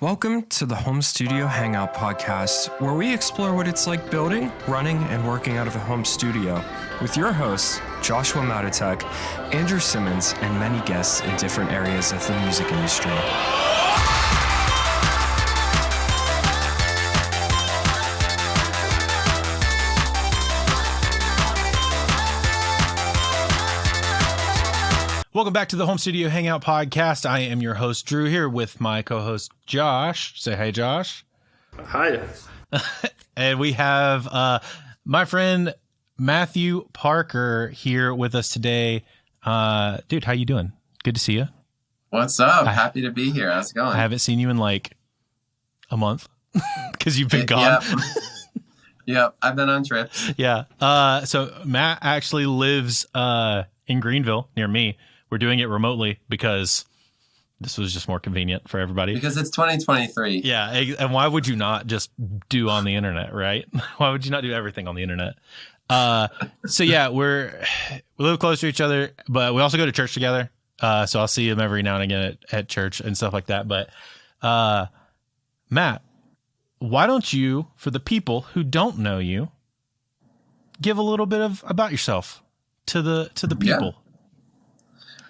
Welcome to the Home Studio Hangout podcast, where we explore what it's like building, running, and working out of a home studio with your hosts, Joshua Matotek, Andrew Simmons, and many guests in different areas of the music industry. Welcome back to the Home Studio Hangout podcast. I am your host, Drew, here with my co-host, Josh. Say hey, Josh. Hi. And we have my friend, Matthew Parker, here with us today. Dude, how you doing? Good to see you. What's up? Happy to be here. How's it going? I haven't seen you in like a month because you've been gone. Yep, I've been on trips. Yeah. So Matt actually lives in Greenville near me. We're doing it remotely because this was just more convenient for everybody. Because it's 2023. Yeah. And why would you not just do on the internet, right? Why would you not do everything on the internet? So yeah, we live close to each other, but we also go to church together. So I'll see him every now and again at church and stuff like that. But Matt, why don't you, for the people who don't know you, give a little bit about yourself to the people? Yeah.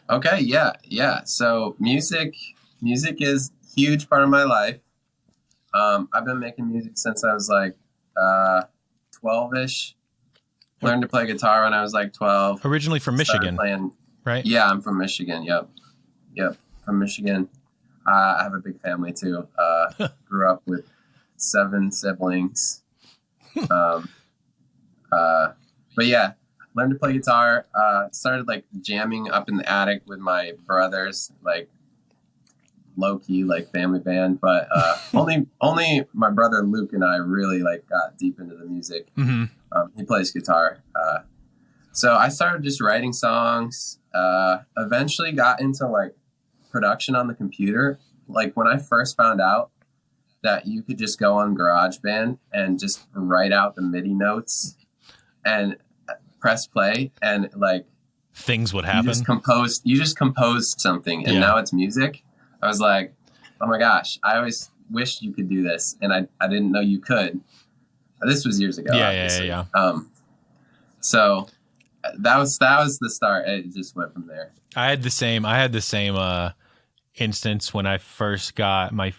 Okay, yeah. So music is a huge part of my life. I've been making music since I was like 12-ish. Learned to play guitar when I was like 12. Originally from Michigan, right? Yeah, I'm from Michigan. Yep, from Michigan. I have a big family too. Grew up with 7 siblings. But yeah. Learned to play guitar, started like jamming up in the attic with my brothers, like low key, like family band. But only my brother Luke and I really like got deep into the music. Mm-hmm. He plays guitar. So I started just writing songs, eventually got into like production on the computer. Like when I first found out that you could just go on GarageBand and just write out the MIDI notes and press play and like things would happen. You just composed something and now it's music. I was like, oh my gosh, I always wished you could do this and I didn't know you could. This was years ago. Yeah. So that was the start. It just went from there. I had the same instance when I first got my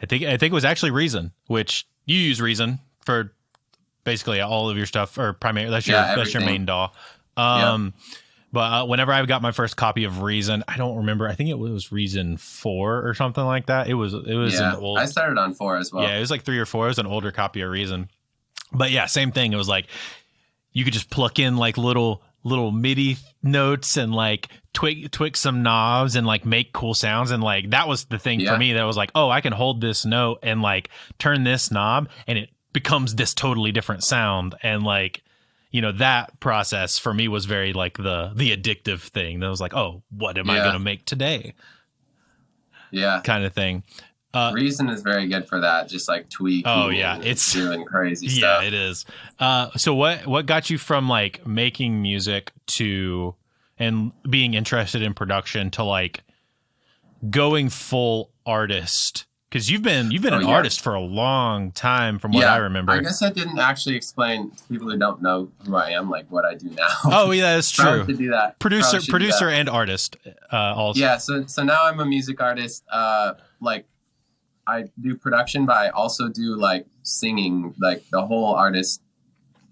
I think it was actually Reason, which you use Reason for basically all of your stuff, or primarily that's your main DAW. But whenever I got my first copy of Reason, I don't remember. I think it was Reason 4 or something like that. It was an old. I started on 4 as well. Yeah, it was like 3 or 4. It was an older copy of Reason. But yeah, same thing. It was like you could just pluck in like little MIDI notes and like twig some knobs and like make cool sounds, and like that was the thing for me. That was like, oh, I can hold this note and like turn this knob and it becomes this totally different sound. And like, you know, that process for me was very like the addictive thing that was like, oh, what am I going to make today? Yeah. Kind of thing. Reason is very good for that. Just like tweaking. Oh yeah. It's doing crazy stuff. Yeah, it is. So what got you from like making music to, and being interested in production to like going full artist? Because you've been an artist for a long time, from what I remember. I guess I didn't actually explain to people who don't know who I am, like what I do now. Oh yeah, that's true. To do that, producer, and artist. Also. Yeah, so now I'm a music artist. Like I do production, but I also do like singing, like the whole artist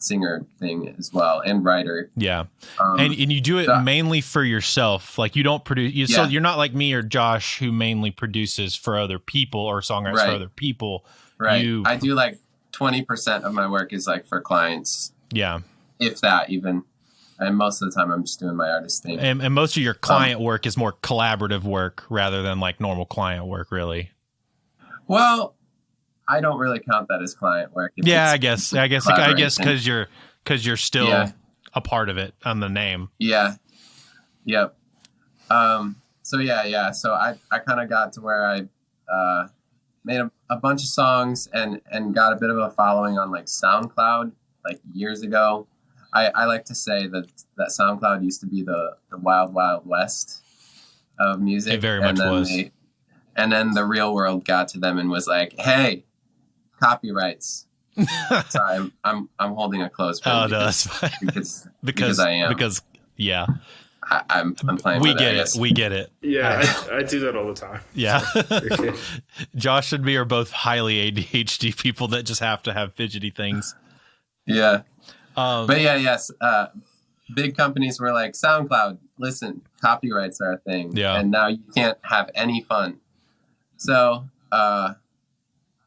singer thing as well, and writer. Yeah. And you do it mainly for yourself. Like you don't produce, so you're not like me or Josh who mainly produces for other people or songwrites for other people. Right. I do like 20% of my work is like for clients. Yeah. If that even. And most of the time I'm just doing my artist thing. And most of your client work is more collaborative work rather than like normal client work, really. Well, I don't really count that as client work. I guess because you're still a part of it on the name. Yeah. Yep. So So I kind of got to where I made a bunch of songs and got a bit of a following on like SoundCloud like years ago. I like to say that SoundCloud used to be the wild, wild west of music. It very much was. And then the real world got to them and was like, "Hey, copyrights." Sorry, I'm holding a clothespin. Oh, no, that's fine. Because I am. Because yeah, I'm playing. We with get it. We get it. Yeah, I do that all the time. Yeah. So, Josh and me are both highly ADHD people that just have to have fidgety things. Yeah. But yeah, yes. Big companies were like, SoundCloud, listen, copyrights are a thing. Yeah. And now you can't have any fun. So, I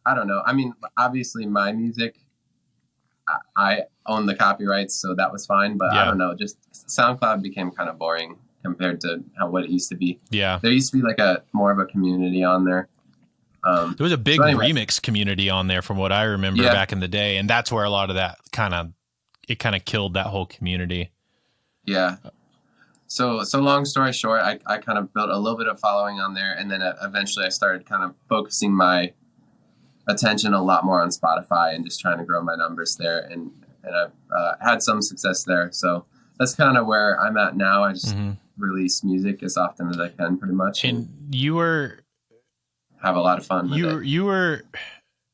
don't know. I mean, obviously my music, I own the copyrights, so that was fine. But I don't know, just SoundCloud became kind of boring compared to what it used to be. Yeah. There used to be like more of a community on there. There was a big remix community on there from what I remember back in the day. And that's where a lot of that kind of killed that whole community. Yeah. So long story short, I kind of built a little bit of following on there. And then eventually I started kind of focusing my attention a lot more on Spotify and just trying to grow my numbers there. And I've had some success there. So that's kind of where I'm at now. I just release music as often as I can, pretty much. And you were... have a lot of fun with it. You were...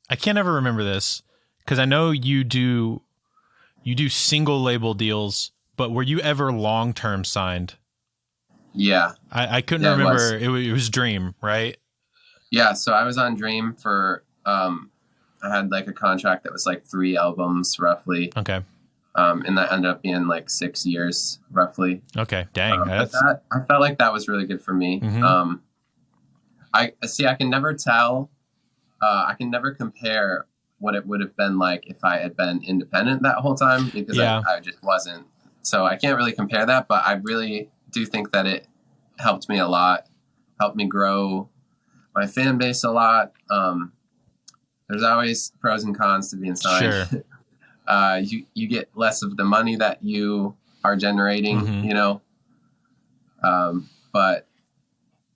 I can't ever remember this because I know you do single label deals, but were you ever long-term signed? Yeah. I couldn't remember. It was Dream, right? Yeah. So I was on Dream for, I had like a contract that was like 3 albums roughly. Okay. And that ended up being like 6 years roughly. Okay. Dang. I felt like that was really good for me. I can never tell. I can never compare what it would have been like if I had been independent that whole time because I just wasn't. So I can't really compare that, but I really do think that it helped me a lot, helped me grow my fan base a lot. There's always pros and cons to being signed. Sure. You get less of the money that you are generating, you know, but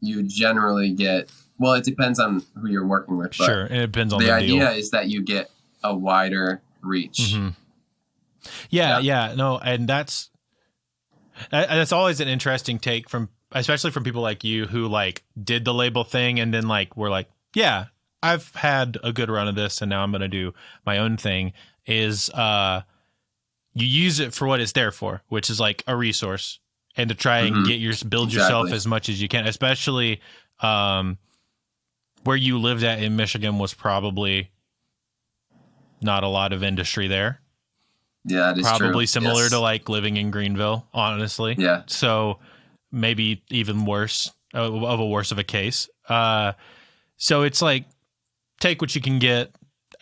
you generally get, well, it depends on who you're working with. But sure. And it depends on the deal. The idea is that you get a wider reach. Yeah. No, and that's always an interesting take especially from people like you who like did the label thing and then like were like, yeah, I've had a good run of this and now I'm going to do my own thing. Is you use it for what it's there for, which is like a resource and to try and build yourself as much as you can, especially where you lived at in Michigan was probably not a lot of industry there. Yeah, that is probably true. Similar to like living in Greenville, honestly. Yeah. So maybe even worse of a case. So it's like take what you can get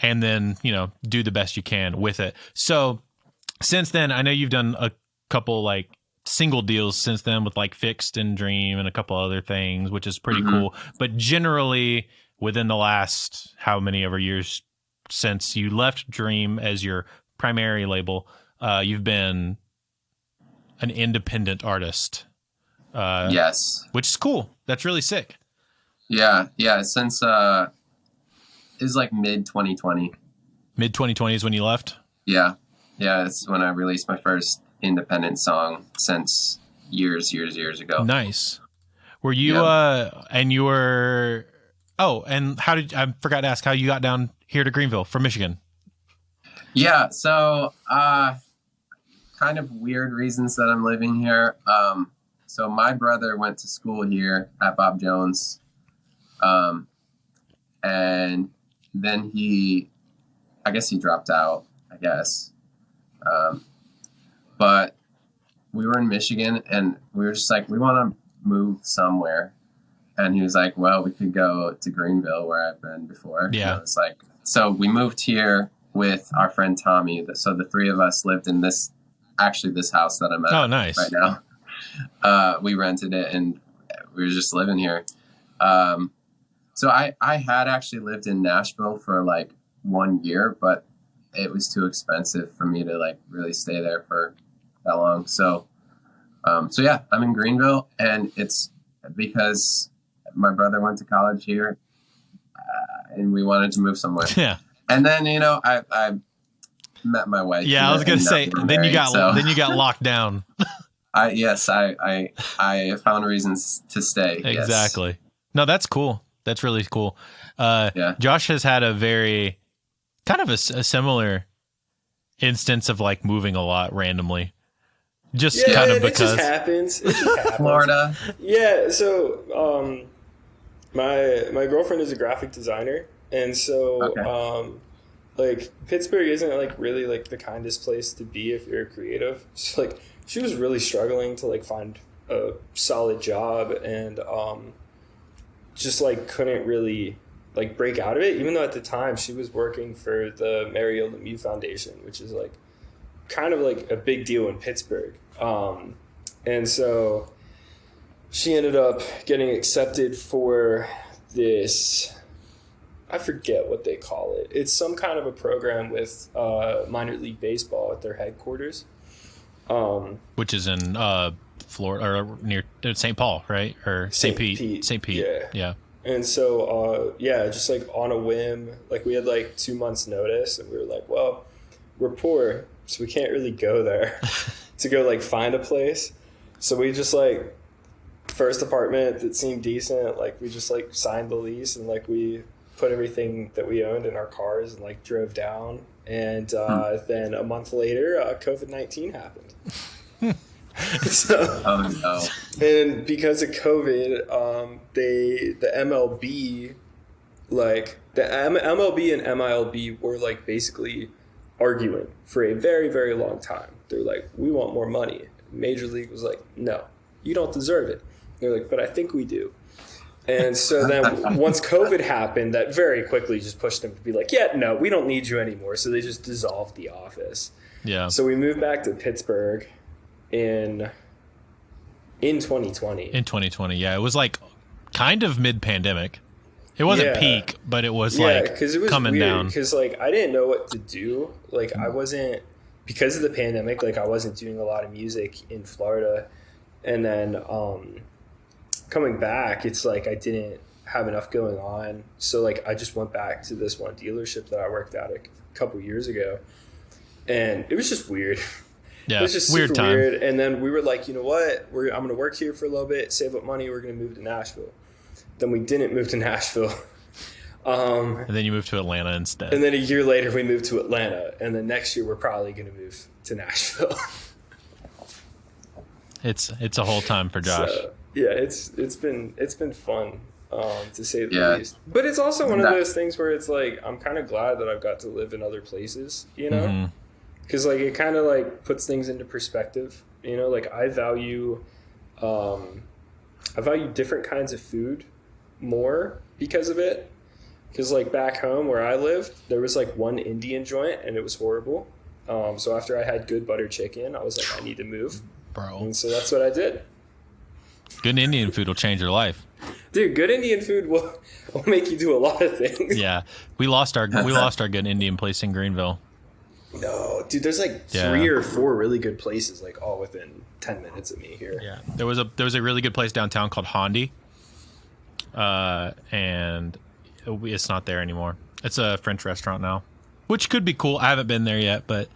and then, you know, do the best you can with it. So since then, I know you've done a couple like single deals since then with like Fixed and Dream and a couple other things, which is pretty cool. But generally within the last how many ever years since you left Dream as your primary label, you've been an independent artist. Yes. Which is cool. That's really sick. Yeah. Since it's like mid 2020. Mid 2020 is when you left? Yeah. It's when I released my first independent song since years ago. Nice. Were you and you were and I forgot to ask how you got down here to Greenville from Michigan. Yeah, so kind of weird reasons that I'm living here. So my brother went to school here at Bob Jones. And then I guess he dropped out, but we were in Michigan and we were just like, we want to move somewhere. And he was like, well, we could go to Greenville where I've been before. Yeah. And it's like, so we moved here with our friend Tommy. So the 3 of us lived in this house that I'm at right now. We rented it and we were just living here. So I had actually lived in Nashville for like 1 year, but it was too expensive for me to like really stay there for that long. So yeah, I'm in Greenville and it's because my brother went to college here and we wanted to move somewhere. Yeah. And then, you know, I met my wife. Yeah, I was going to say, then you got locked down. I found reasons to stay. Exactly. Yes. No, that's cool. That's really cool. Yeah. Josh has had a very kind of a similar instance of like moving a lot randomly. Just kind of because it just happens. It just happens. Florida. Yeah, so my girlfriend is a graphic designer, and so like Pittsburgh isn't like really like the kindest place to be if you're a creative. So like she was really struggling to like find a solid job, and just like couldn't really like break out of it, even though at the time she was working for the Mario Lemieux Foundation, which is like kind of like a big deal in Pittsburgh. And so she ended up getting accepted for this, I forget what they call it. It's some kind of a program with minor league baseball at their headquarters. which is in Florida or near St. Paul, right? Or St. Pete. St. Pete. Yeah. And so, just like on a whim, like we had like 2 months notice, and we were like, well, we're poor, so we can't really go there to go like find a place. So we just like, first apartment that seemed decent, like we just like signed the lease, and like we put everything that we owned in our cars and like drove down. And then a month later, COVID-19 happened. So, and because of COVID, the MLB, like the MLB and MILB were like basically arguing for a very, very long time. They're like, we want more money. Major League was like, no, you don't deserve it. They're like, but I think we do. And so then once COVID happened, that very quickly just pushed them to be like, yeah, no, we don't need you anymore. So they just dissolved the office. Yeah. So we moved back to Pittsburgh in 2020. In 2020, yeah. It was like kind of mid-pandemic. It wasn't peak, but it was like it was coming weird, down. Because like I didn't know what to do. Like I wasn't, because of the pandemic, like I wasn't doing a lot of music in Florida. And then coming back, it's like I didn't have enough going on. So like I just went back to this one dealership that I worked at a couple years ago. And it was just weird. Yeah, it was just weird super time. weird. And then we were like, you know what? I'm going to work here for a little bit, save up money. We're going to move to Nashville. Then we didn't move to Nashville. And then you moved to Atlanta instead. And then a year later, we moved to Atlanta. And then next year, we're probably going to move to Nashville. It's a whole time for Josh. So, yeah, it's been fun, to say the least. But it's also one of those things where it's like I'm kind of glad that I've got to live in other places, you know? Mm-hmm. Because like it kind of like puts things into perspective, you know. Like I value different kinds of food more because of it. Because like back home where I lived, there was like one Indian joint and it was horrible. So after I had good butter chicken, I was like, I need to move, bro. And so that's what I did. Good Indian food will change your life, dude. Good Indian food will make you do a lot of things. Yeah, we lost our good Indian place in Greenville. No, dude, there's like 3 or 4 really good places, like all within 10 minutes of me here. Yeah, there was a really good place downtown called Hondi, and it's not there anymore. It's a French restaurant now, which could be cool. I haven't been there yet, but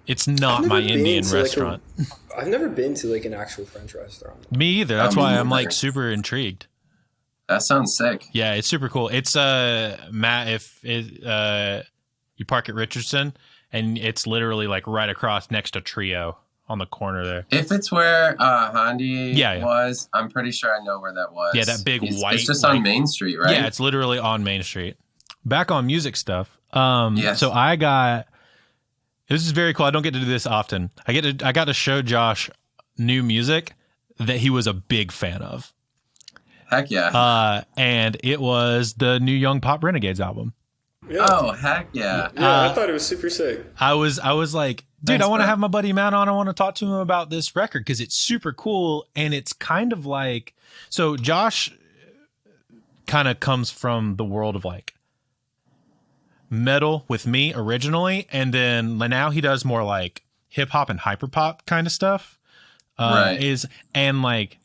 it's not my Indian restaurant. I've never been to like an actual French restaurant. Me either. That's why I'm like super intrigued. That sounds sick. Yeah, it's super cool. It's Matt, if you park at Richardson. And it's literally like right across next to Trio on the corner there. If it's where Hondi was, I'm pretty sure I know where that was. Yeah, that big white. It's just on Main Street, right? Yeah, it's literally on Main Street. Back on music stuff. So I got. This is very cool. I don't get to do this often. I got to show Josh new music that he was a big fan of. Heck yeah! And it was the new Young Pop Renegades album. Yeah. Oh, heck yeah. I thought it was super sick. I was like, dude, I want to have my buddy Matt on. I want to talk to him about this record because it's super cool. And it's kind of like, so Josh kind of comes from the world of like metal with me originally. And then now he does more like hip hop and hyper pop kind of stuff. Right. And like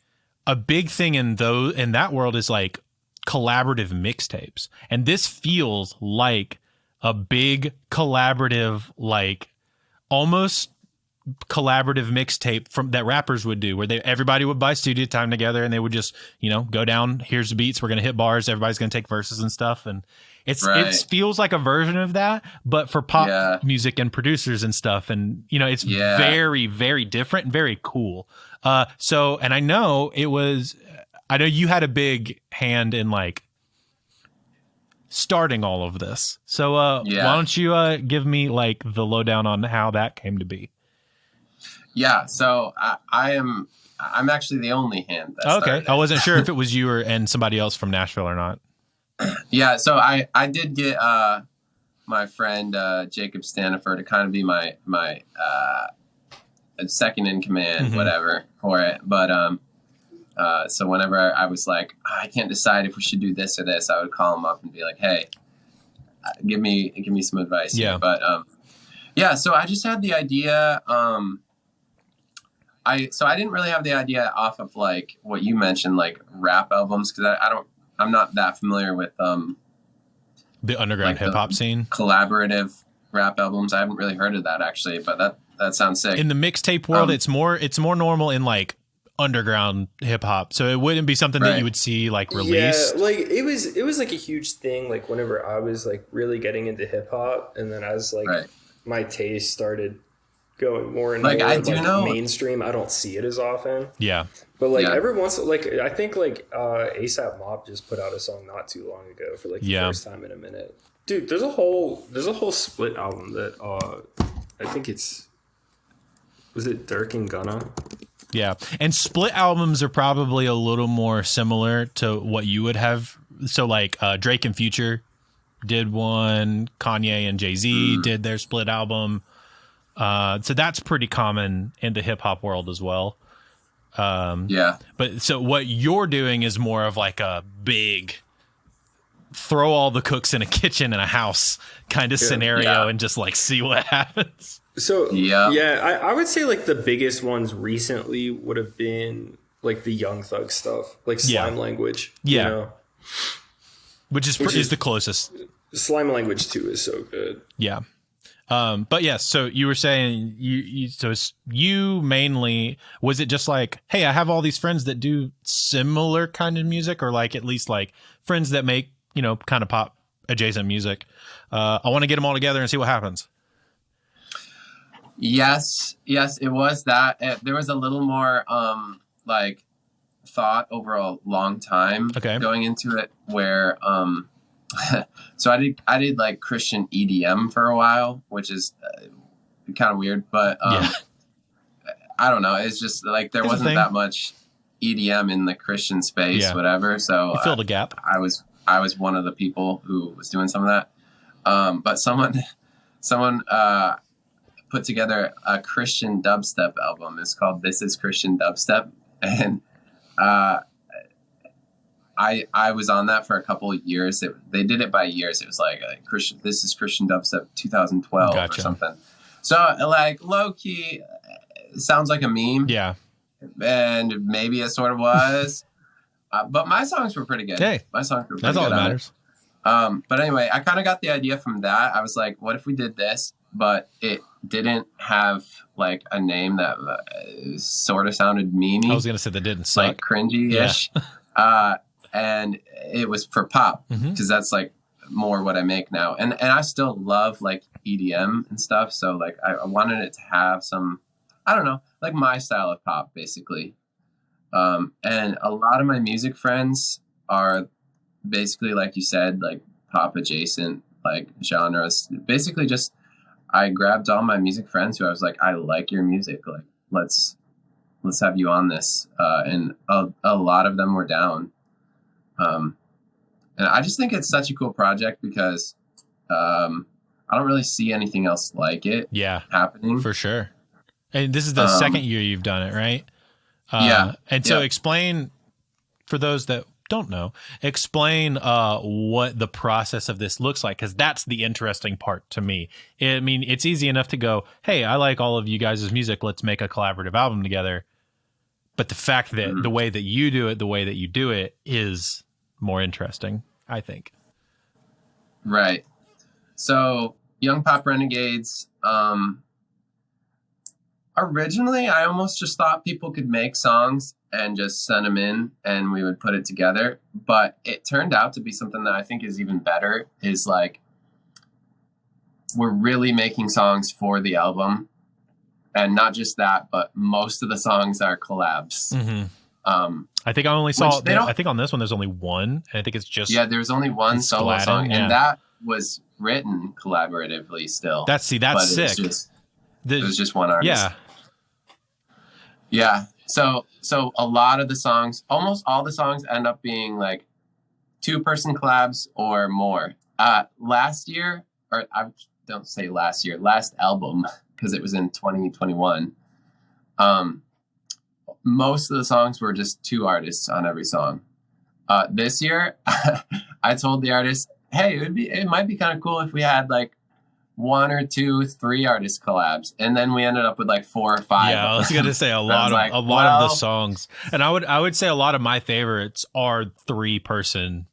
a big thing in that world is like collaborative mixtapes, and this feels like a big collaborative, like almost collaborative mixtape from that rappers would do, where everybody would buy studio time together and they would just, go down, here's the beats, we're going to hit bars, everybody's going to take verses and stuff. And it feels like a version of that, but for pop music and producers and stuff. And, it's very, very different and very cool. And I know you had a big hand in like starting all of this. So why don't you give me like the lowdown on how that came to be? Yeah, so I'm actually the only hand that started. I wasn't sure if it was you and somebody else from Nashville or not. Yeah, so I did get my friend Jacob Stanifer to kind of be my second in command, whatever, for it. But so whenever I was like, I can't decide if we should do this or this, I would call him up and be like, hey, give me some advice. Yeah. Here. But so I just had the idea. I didn't really have the idea off of like what you mentioned, like rap albums, because I'm not that familiar with the underground hip hop scene, collaborative rap albums. I haven't really heard of that actually, but that sounds sick. In the mixtape world, it's more normal in like underground hip hop, so it wouldn't be something that you would see like released. Yeah, like it was like a huge thing. Like whenever I was like really getting into hip hop, and then as like my taste started going more and like more I do know mainstream, I don't see it as often. Yeah, but like every once, like I think like ASAP Mob just put out a song not too long ago for like the first time in a minute. Dude, there's a whole Split album that I think was it Dirk and Gunna? Yeah, and Split albums are probably a little more similar to what you would have. So like Drake and Future did one, Kanye and Jay-Z did their Split album. So that's pretty common in the hip hop world as well. But so what you're doing is more of like a big throw all the cooks in a kitchen in a house kind of scenario and just like see what happens. So I would say like the biggest ones recently would have been like the Young Thug stuff, like Slime Language. Yeah, you know? which is the closest. Slime Language 2 is so good. Yeah. But yes, so you were saying you mainly, was it just like, hey, I have all these friends that do similar kind of music, or like at least like friends that make, kind of pop adjacent music. I want to get them all together and see what happens. Yes, it was that. There was a little more like thought over a long time going into it, where so I did like Christian EDM for a while, which is kind of weird, but I don't know. It's just like there wasn't that much EDM in the Christian space, whatever. So you filled a gap. I was one of the people who was doing some of that. But someone put together a Christian dubstep album. It's called This Is Christian Dubstep, and I was on that for a couple of years. They did it by years. It was like This Is Christian Dubstep 2012 or something. So like low key, sounds like a meme. Yeah, and maybe it sort of was. But my songs were pretty good. Hey, my songs were pretty good. That's all that matters. But anyway, I kind of got the idea from that. I was like, what if we did this, but it didn't have like a name that sort of sounded memey. I was going to say that didn't suck. Like cringy-ish. Yeah. And it was for pop, because that's like more what I make now. And I still love like EDM and stuff. So like I wanted it to have some, I don't know, like my style of pop basically. And a lot of my music friends are basically, like you said, like pop adjacent, like genres. Basically just, I grabbed all my music friends who I was like, I like your music. Like, let's have you on this. And a lot of them were down. And I just think it's such a cool project because, I don't really see anything else like it happening. For sure. And this is the second year you've done it, right? And so explain, for those that don't know, explain what the process of this looks like, because that's the interesting part to me. I mean, it's easy enough to go, hey, I like all of you guys' music, let's make a collaborative album together. But the fact that the way that you do it is more interesting, I think. Right. So Young Pop Renegades, Originally, I almost just thought people could make songs and just send them in and we would put it together. But it turned out to be something that I think is even better, is like we're really making songs for the album. And not just that, but most of the songs are collabs. I think I only saw, I think on this one, there's only one. And I think it's just. Yeah, there's only one solo song. And that was written collaboratively still. That's sick. It was just one artist. Yeah. So a lot of the songs, almost all the songs end up being like 2-person collabs or more. Last year, or I don't say last year, last album, because it was in 2021. Most of the songs were just 2 artists on every song. This year, I told the artist, hey, it might be kind of cool if we had like 1 or 2, 3 artist collabs, and then we ended up with like 4 or 5. Yeah, I was gonna say a lot of the songs, and I would say a lot of my favorites are 3-person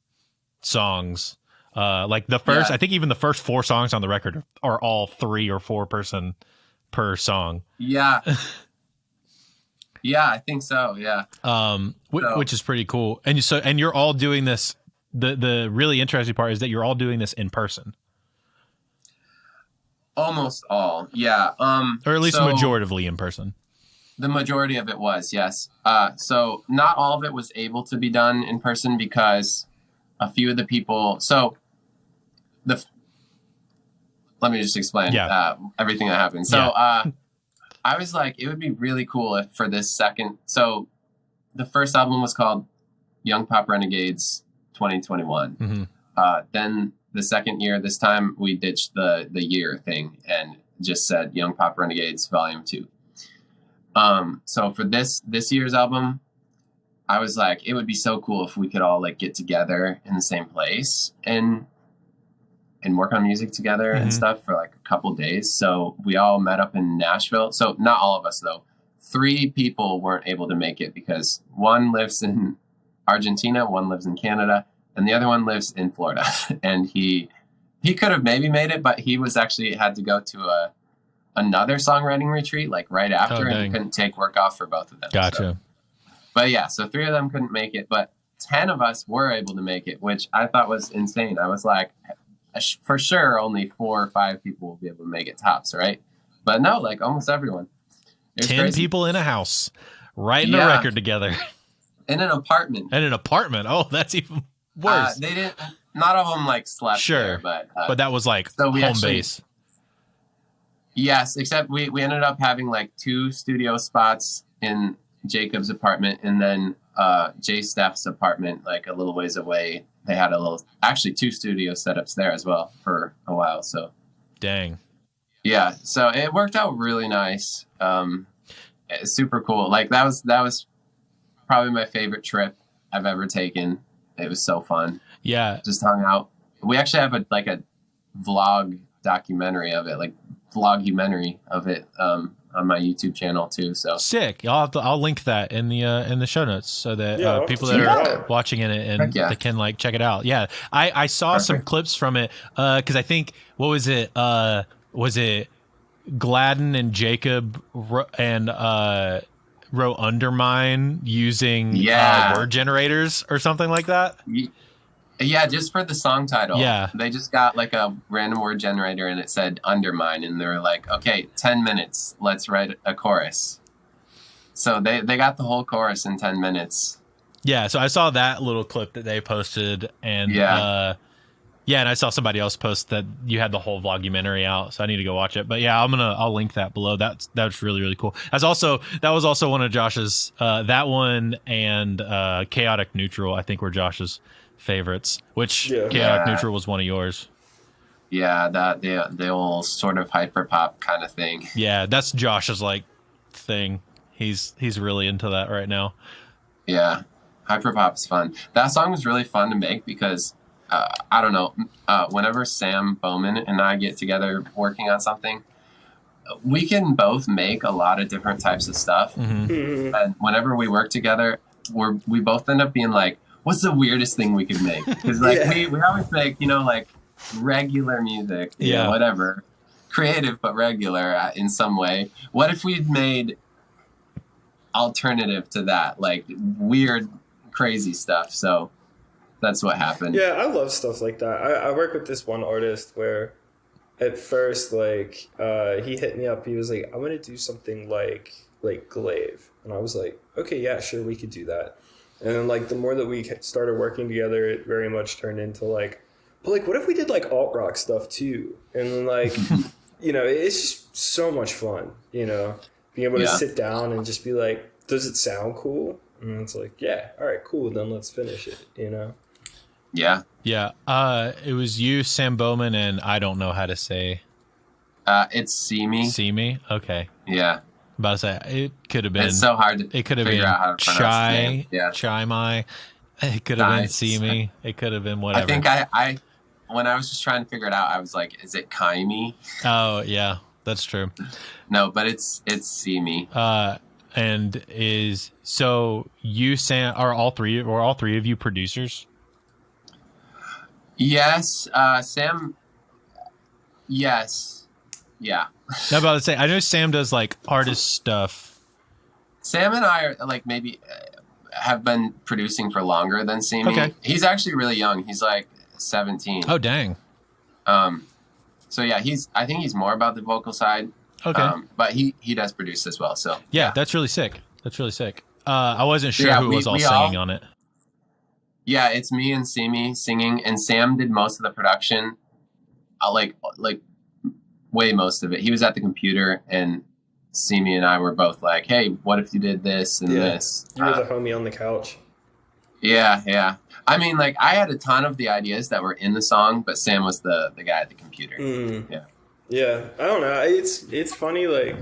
songs. Like the first, I think even the first 4 songs on the record are all 3 or 4-person per song. Yeah. Yeah, I think so. Yeah. Which is pretty cool. And you're all doing this. The really interesting part is that you're all doing this in person. Almost all, yeah. Or at least majoritively in person. The majority of it was, yes. So not all of it was able to be done in person because a few of the people. So let me just explain everything that happened. So I was like, it would be really cool if for this second. So the first album was called Young Pop Renegades 2021. Then the second year, this time we ditched the year thing and just said Young Pop Renegades Volume 2. So for this year's album, I was like, it would be so cool if we could all like get together in the same place and work on music together and stuff for like a couple days. So we all met up in Nashville. So not all of us though. 3 people weren't able to make it because one lives in Argentina, one lives in Canada, and the other one lives in Florida. And he could have maybe made it, but he was actually had to go to another songwriting retreat like right after, and he couldn't take work off for both of them. Gotcha. So. But yeah, so 3 of them couldn't make it, but 10 of us were able to make it, which I thought was insane. I was like, for sure, only 4 or 5 people will be able to make it tops, right? But no, like almost everyone. 10 crazy. People in a house writing a record together. In an apartment. Oh, that's even worse. They didn't. Not all of them like slept there, but that was like so home base. Yes, except we ended up having like 2 studio spots in Jacob's apartment, and then Jay Steph's apartment, like a little ways away. They had 2 studio setups there as well for a while. So, dang. Yeah, so it worked out really nice. It's super cool. Like that was probably my favorite trip I've ever taken. It was so fun. Yeah, just hung out. We actually have a vlog documentary of it, like vlogumentary of it on my YouTube channel too. So sick. I'll link that in the show notes so that people that are watching it and they can like check it out. Yeah, I saw some clips from it because I think was it Gladden and Jacob wrote Undermine using word generators or something like that. Yeah, just for the song title. Yeah. They just got like a random word generator and it said Undermine, and they were like, okay, 10 minutes, let's write a chorus. So they got the whole chorus in 10 minutes. Yeah, so I saw that little clip that they posted, and and I saw somebody else post that you had the whole vlogumentary out, so I need to go watch it. But yeah, I'll link that below. That's really, really cool. That was also one of Josh's that one and Chaotic Neutral, I think, were Josh's favorites, which Chaotic Neutral was one of yours. Yeah, that the old sort of hyper pop kind of thing. Yeah, that's Josh's like thing. He's really into that right now. Yeah, hyper pop's fun. That song was really fun to make because I don't know, whenever Sam Bowman and I get together working on something, we can both make a lot of different types of stuff. And whenever we work together, we both end up being like, what's the weirdest thing we could make? Because like we always make, like regular music, you know, whatever. creative but regular in some way. What if we'd made alternative to that, like weird, crazy stuff? So that's what happened. Yeah, I love stuff like that. I work with this one artist where at first, like, he hit me up. He was like, I want to do something like Glaive. And I was like, okay, yeah, sure, we could do that. And then, like, the more that we started working together, it very much turned into, like, but, like, what if we did, like, alt-rock stuff, too? And then, like, you know, it's just so much fun, you know, being able to sit down and just be like, does it sound cool? And it's like, yeah, all right, cool, then let's finish it, you know? Yeah. Yeah. It was you, Sam Bowman, and I don't know how to say. It's See Me. See Me? Okay. Yeah. About to say, it could have been. It's so hard to It could have figure been out how to pronounce his name. Yeah. Chai Mai. It could have been Nice. See Me. It could have been whatever. I think I when I was just trying to figure it out, I was like, is it Kaimi? Oh, yeah. That's true. No, but it's See Me. And is so you, Sam, are all three of you producers? Yes. Sam. Yes. Yeah. I'm about to say, I know Sam does like artist stuff. Sam and I are like maybe have been producing for longer than See Me. Okay. He's actually really young. He's like 17. Oh, dang. So yeah, I think he's more about the vocal side. Okay. But he does produce as well. So Yeah, that's really sick. That's really sick. I wasn't sure Yeah, who was all we singing on it. Yeah, it's me and Simi singing, and Sam did most of the production. Like way most of it. He was at the computer, and Simi and I were both like, "Hey, what if you did this and this?" You were the homie on the couch. Yeah. I mean, like, I had a ton of the ideas that were in the song, but Sam was the guy at the computer. Yeah. I don't know. It's funny, like,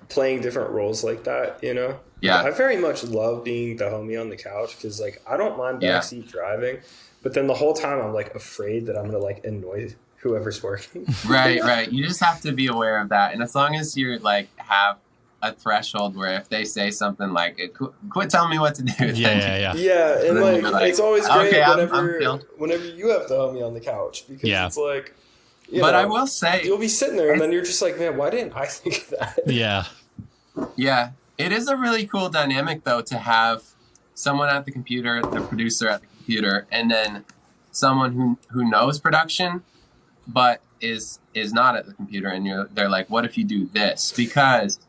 playing different roles like that, you know? Yeah. I very much love being the homie on the couch because, like, I don't mind backseat driving, but then the whole time I'm, like, afraid that I'm going to, like, annoy whoever's working. Right. You just have to be aware of that. And as long as you're, like, have a threshold where if they say something like, quit telling me what to do. Yeah. Yeah, and, like, it's always great okay, whenever you have the homie on the couch because it's like, you but know, I will say, you'll be sitting there and then you're just like, man, why didn't I think of that? Yeah. It is a really cool dynamic, though, to have someone at the computer, the producer at the computer, and then someone who knows production, but is not at the computer. And they're like, what if you do this? Because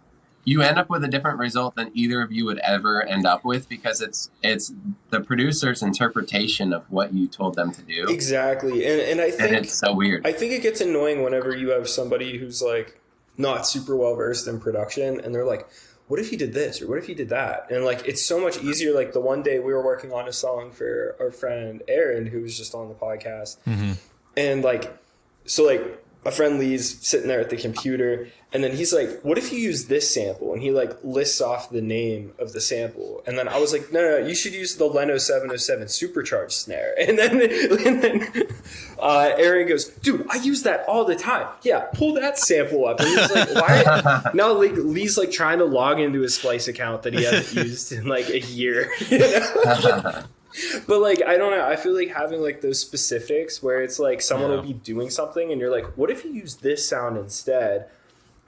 you end up with a different result than either of you would ever end up with, because it's the producer's interpretation of what you told them to do. Exactly. And I think it's so weird. I think it gets annoying whenever you have somebody who's like not super well versed in production and they're like, what if you did this or what if you did that? And like, it's so much easier. Like the one day we were working on a song for our friend Aaron, who was just on the podcast. Mm-hmm. And like, so like my friend Lee's sitting there at the computer and then he's like, what if you use this sample? And he like lists off the name of the sample. And then I was like, no, you should use the Leno 707 supercharged snare. And then Aaron goes, dude, I use that all the time. Yeah, pull that sample up. And he was like, why? Now like Lee's like trying to log into his Splice account that he hasn't used in like a year. You know? But like, I don't know. I feel like having like those specifics where it's like someone will be doing something and you're like, what if you use this sound instead?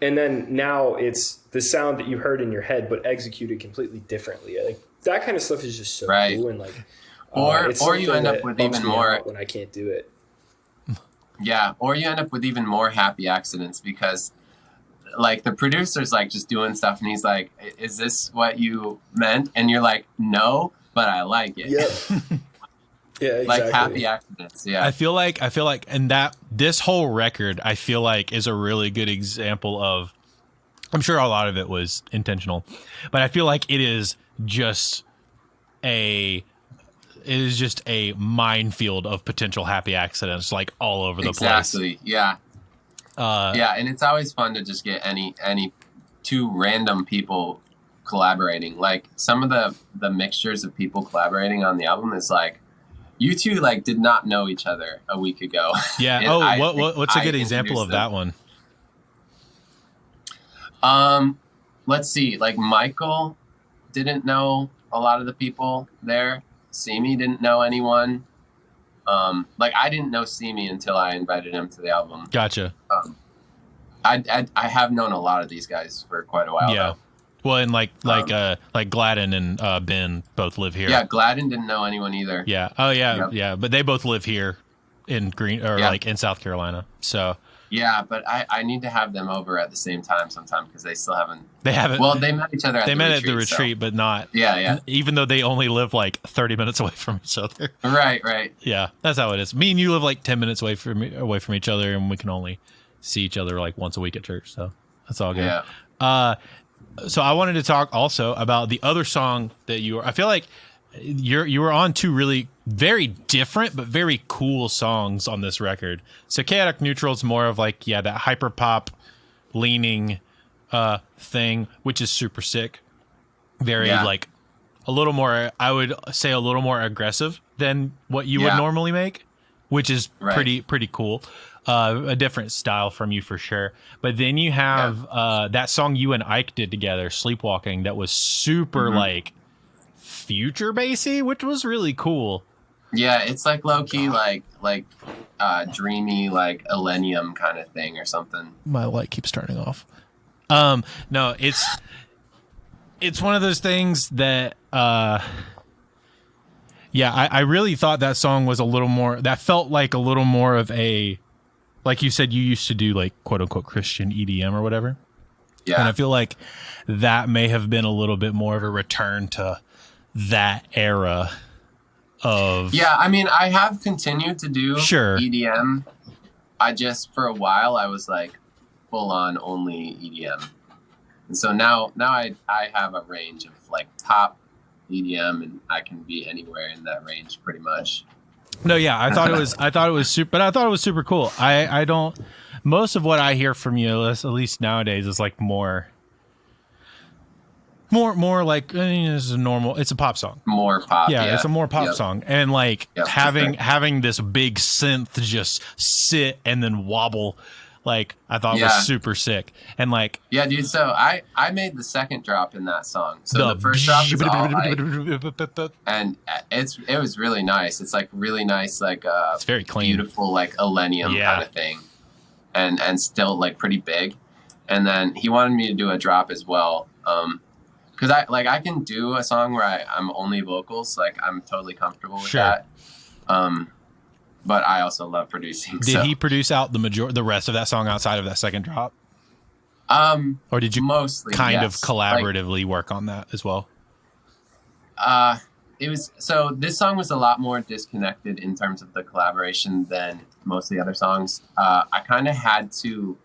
And then now it's the sound that you heard in your head, but executed completely differently. Like that kind of stuff is just so cool. And like, or you end up with even more when I can't do it. Yeah. Or you end up with even more happy accidents because like the producer's like just doing stuff and he's like, is this what you meant? And you're like, no, but I like it. Yep. Yeah, exactly. Like happy accidents. Yeah. I feel like, and that this whole record, I feel like is a really good example of, I'm sure a lot of it was intentional, but I feel like it is just a minefield of potential happy accidents, like all over the place. Exactly. Yeah. And it's always fun to just get any two random people collaborating. Like some of the mixtures of people collaborating on the album is like, you two like did not know each other a week ago. Yeah. What's a good example of that one? Let's see. Like Michael didn't know a lot of the people there. Simi didn't know anyone. Like I didn't know Simi until I invited him to the album. Gotcha. I have known a lot of these guys for quite a while. Yeah. Though. Well, and like Gladden and Ben both live here. Yeah, Gladden didn't know anyone either. Yeah. Oh yeah, Yep. yeah. But they both live here in like in South Carolina. So yeah, but I need to have them over at the same time sometime because they still haven't. They haven't. Well, they met each other. At the retreat, but not. Yeah. Even though they only live like 30 minutes away from each other. Right. Yeah, that's how it is. Me and you live like 10 minutes away from each other, and we can only see each other like once a week at church. So that's all good. Yeah. So I wanted to talk also about the other song that I feel like you were on two really very different but very cool songs on this record. So Chaotic Neutral is more of like that hyper pop leaning thing, which is super sick. Very like a little more, I would say a little more aggressive than what you would normally make, which is pretty cool. A different style from you for sure. But then you have that song you and Ike did together, Sleepwalking, that was super like future bassy, which was really cool. Yeah, it's like low key like dreamy, like Illenium kind of thing or something. My light keeps turning off. No, it's one of those things that I really thought that song was a little more, that felt like a little more of a, like you said, you used to do like quote unquote Christian EDM or whatever. Yeah. And I feel like that may have been a little bit more of a return to that era of. Yeah. I mean, I have continued to do EDM. I just, for a while, I was like full on only EDM. And so now I have a range of like pop EDM, and I can be anywhere in that range pretty much. No, yeah, I thought it was super, but I thought it was super cool. I don't, most of what I hear from you, at least nowadays, is like more like it's a normal, it's a pop song. More pop. Yeah. It's a more pop song. And like having this big synth just sit and then wobble, like I thought was super sick. And like, yeah, dude. So I made the second drop in that song. So the first drop is all and it was really nice. It's like really nice, like it's very clean, beautiful, like Illenium kind of thing, and still like pretty big. And then he wanted me to do a drop as well, because I can do a song where I'm only vocals, like I'm totally comfortable with that. But I also love producing. Did he produce out the rest of that song outside of that second drop? Or did you mostly kind of collaboratively work on that as well? It was, so this song was a lot more disconnected in terms of the collaboration than most of the other songs. I kind of had to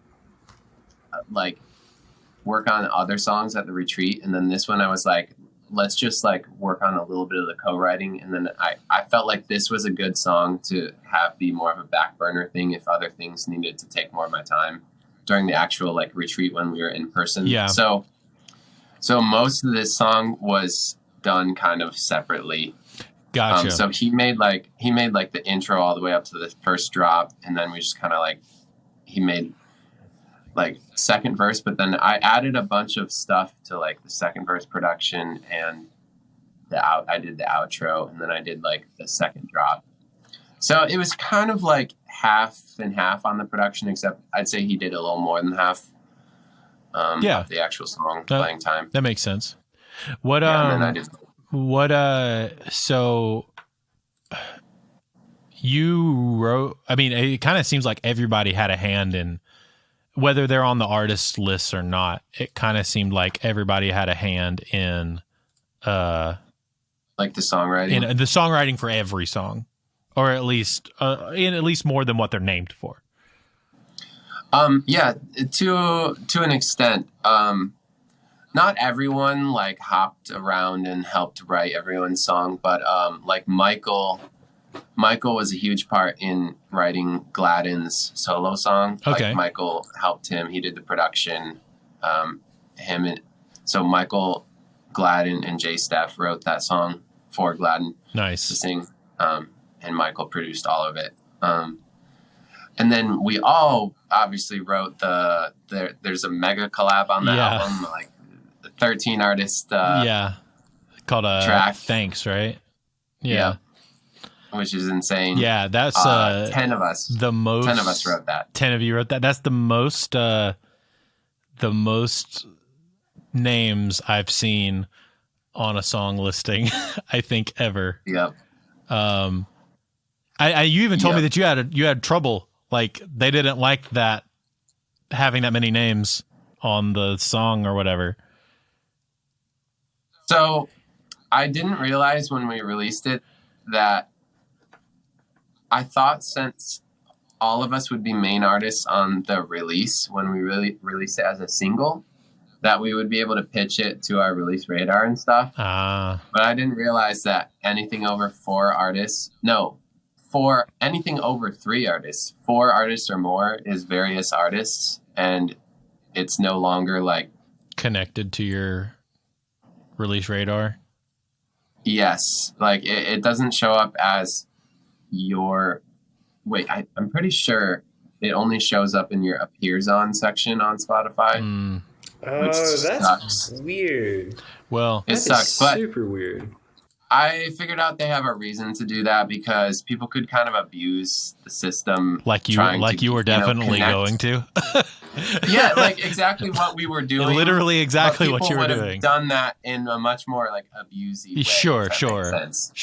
like work on other songs at the retreat, and then this one I was like, let's just like work on a little bit of the co-writing. And then I felt like this was a good song to have be more of a back burner thing if other things needed to take more of my time during the actual like retreat when we were in person. Yeah. So most of this song was done kind of separately. Gotcha. So he made like the intro all the way up to the first drop, and then we just kind of like, he made like second verse, but then I added a bunch of stuff to like the second verse production, and I did the outro, and then I did like the second drop. So it was kind of like half and half on the production, except I'd say he did a little more than half of the actual song playing time. That makes sense. What so you wrote, I mean, it kind of seems like everybody had a hand in, whether they're on the artist lists or not. It kind of seemed like everybody had a hand in like the songwriting. In the songwriting for every song, or at least more than what they're named for. Yeah, to an extent. Not everyone like hopped around and helped write everyone's song, but like Michael was a huge part in writing Gladden's solo song. Okay. Like Michael helped him. He did the production. So Michael, Gladden, and Jay Steph wrote that song for Gladden to sing. And Michael produced all of it. And then we all obviously wrote there's a mega collab on that album, like the 13 artist called track. Thanks, right? Yeah. Which is insane. Yeah, that's 10 of us. 10 of us wrote that. 10 of you wrote that. That's the most the most names I've seen on a song listing, I think, ever. Yep. You even told me that you had trouble, like they didn't like that, having that many names on the song or whatever. So I didn't realize when we released it that I thought since all of us would be main artists on the release when we really release it as a single, that we would be able to pitch it to our release radar and stuff. But I didn't realize that anything over anything over 3 artists, 4 artists or more is various artists, and it's no longer like connected to your release radar. Yes, like it doesn't show up as your. Wait, I'm pretty sure it only shows up in your appears on section on Spotify. Oh, that's sucks. Weird. Well, it sucks, but super weird. I figured out they have a reason to do that because people could kind of abuse the system. Like you were definitely going to. Yeah, like exactly what we were doing. Literally exactly what you were doing. Done that in a much more like abusey way. Sure.